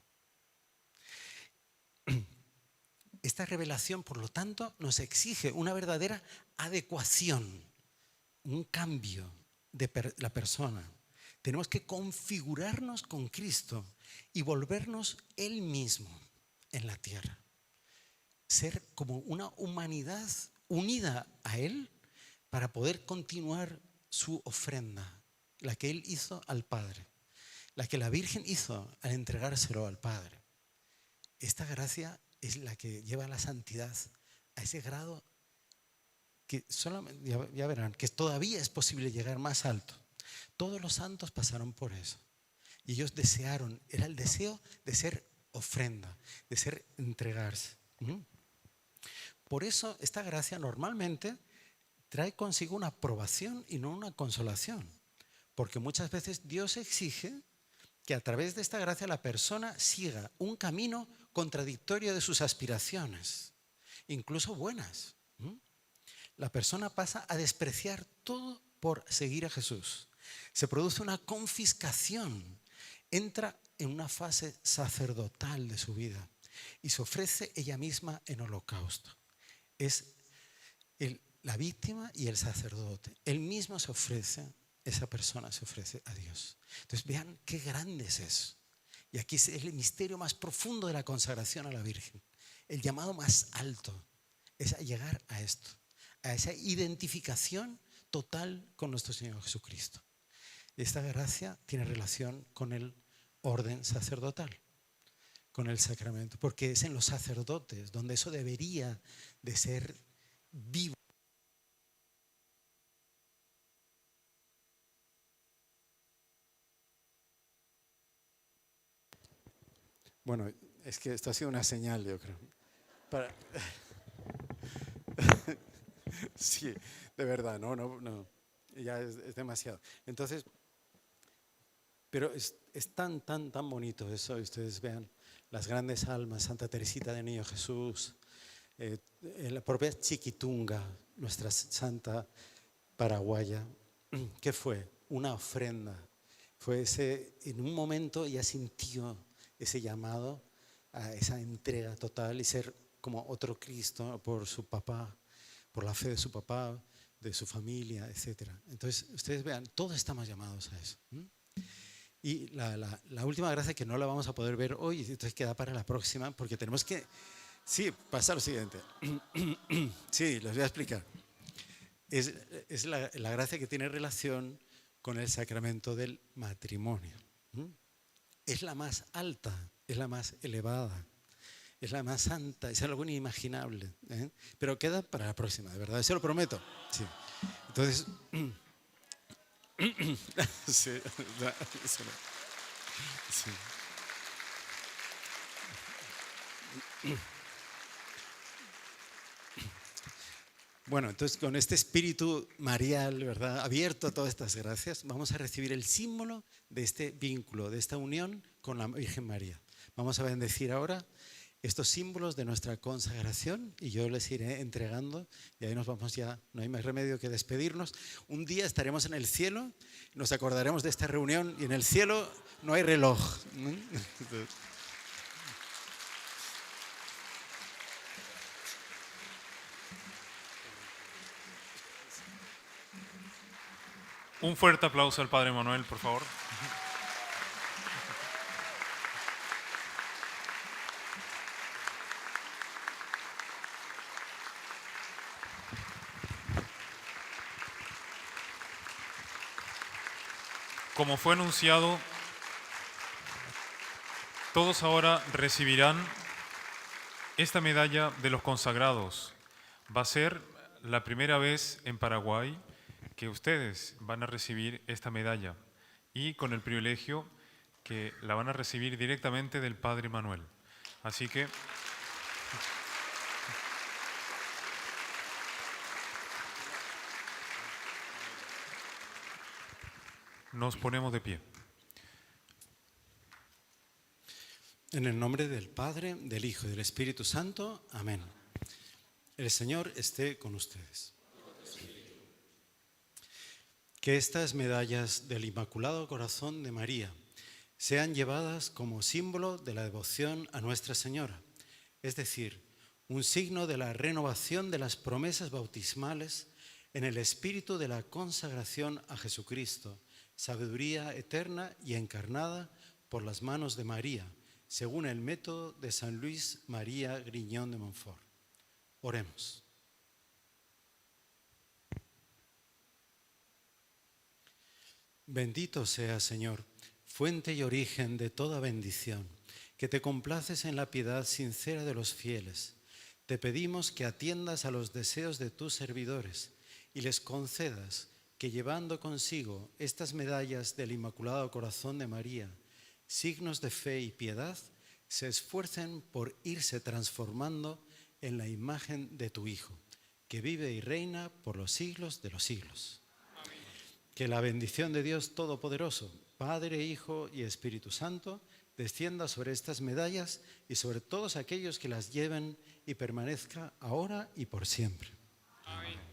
Esta revelación, por lo tanto, nos exige una verdadera adecuación, un cambio de la persona. tenemos que configurarnos con Cristo y volvernos Él mismo en la tierra. Ser como una humanidad unida a Él para poder continuar su ofrenda, la que Él hizo al Padre, la que la Virgen hizo al entregárselo al Padre. Esta gracia es la que lleva a la santidad a ese grado que solamente, ya verán, que todavía es posible llegar más alto. Todos los santos pasaron por eso. Y ellos desearon, era el deseo de ser ofrenda, de ser entregarse. Por eso esta gracia normalmente trae consigo una aprobación y no una consolación. Porque muchas veces Dios exige que a través de esta gracia la persona siga un camino contradictorio de sus aspiraciones, incluso buenas. La persona pasa a despreciar todo por seguir a Jesús. Se produce una confiscación, entra en una fase sacerdotal de su vida y se ofrece ella misma en holocausto. Es la víctima y el sacerdote. Él mismo se ofrece, esa persona se ofrece a Dios. Entonces vean qué grande es eso. Y aquí es el misterio más profundo de la consagración a la Virgen. El llamado más alto es a llegar a esto, a esa identificación total con nuestro Señor Jesucristo. Esta gracia tiene relación con el orden sacerdotal, con el sacramento, porque es en los sacerdotes donde eso debería de ser vivo. Bueno, es que esto ha sido una señal, yo creo. Sí, de verdad, no. Ya es demasiado. Entonces, pero es tan bonito eso. Ustedes vean las grandes almas, Santa Teresita de Niño Jesús, la propia Chiquitunga, nuestra santa paraguaya. ¿Qué fue? Una ofrenda. Fue en un momento ella sintió ese llamado a esa entrega total y ser como otro Cristo por su papá, por la fe de su papá, de su familia, etc. Entonces, ustedes vean, todos estamos llamados a eso. Y la última gracia, que no la vamos a poder ver hoy, entonces queda para la próxima, porque tenemos que, sí, pasar lo siguiente. Sí, les voy a explicar. Es la gracia que tiene relación con el sacramento del matrimonio. Es la más alta, es la más elevada, es la más santa, es algo inimaginable. Pero queda para la próxima, de verdad, se lo prometo. Sí. Entonces, sí, sí. Bueno, entonces con este espíritu marial, ¿verdad?, abierto a todas estas gracias, vamos a recibir el símbolo de este vínculo, de esta unión con la Virgen María. Vamos a bendecir ahora estos símbolos de nuestra consagración y yo les iré entregando y ahí nos vamos ya, no hay más remedio que despedirnos. Un día estaremos en el cielo, nos acordaremos de esta reunión y en el cielo no hay reloj. Un fuerte aplauso al Padre Manuel, por favor. Como fue anunciado, todos ahora recibirán esta medalla de los consagrados. Va a ser la primera vez en Paraguay que ustedes van a recibir esta medalla y con el privilegio que la van a recibir directamente del Padre Manuel. Así que nos ponemos de pie. En el nombre del Padre, del Hijo y del Espíritu Santo. Amén. El Señor esté con ustedes. Que estas medallas del Inmaculado Corazón de María sean llevadas como símbolo de la devoción a Nuestra Señora, es decir, un signo de la renovación de las promesas bautismales en el espíritu de la consagración a Jesucristo, sabiduría eterna y encarnada por las manos de María, según el método de San Luis María Griñón de Montfort. Oremos. Bendito seas, Señor, fuente y origen de toda bendición, que te complaces en la piedad sincera de los fieles. Te pedimos que atiendas a los deseos de tus servidores y les concedas que, llevando consigo estas medallas del Inmaculado Corazón de María, signos de fe y piedad, se esfuercen por irse transformando en la imagen de tu Hijo, que vive y reina por los siglos de los siglos. Amén. Que la bendición de Dios Todopoderoso, Padre, Hijo y Espíritu Santo, descienda sobre estas medallas y sobre todos aquellos que las lleven y permanezca ahora y por siempre. Amén.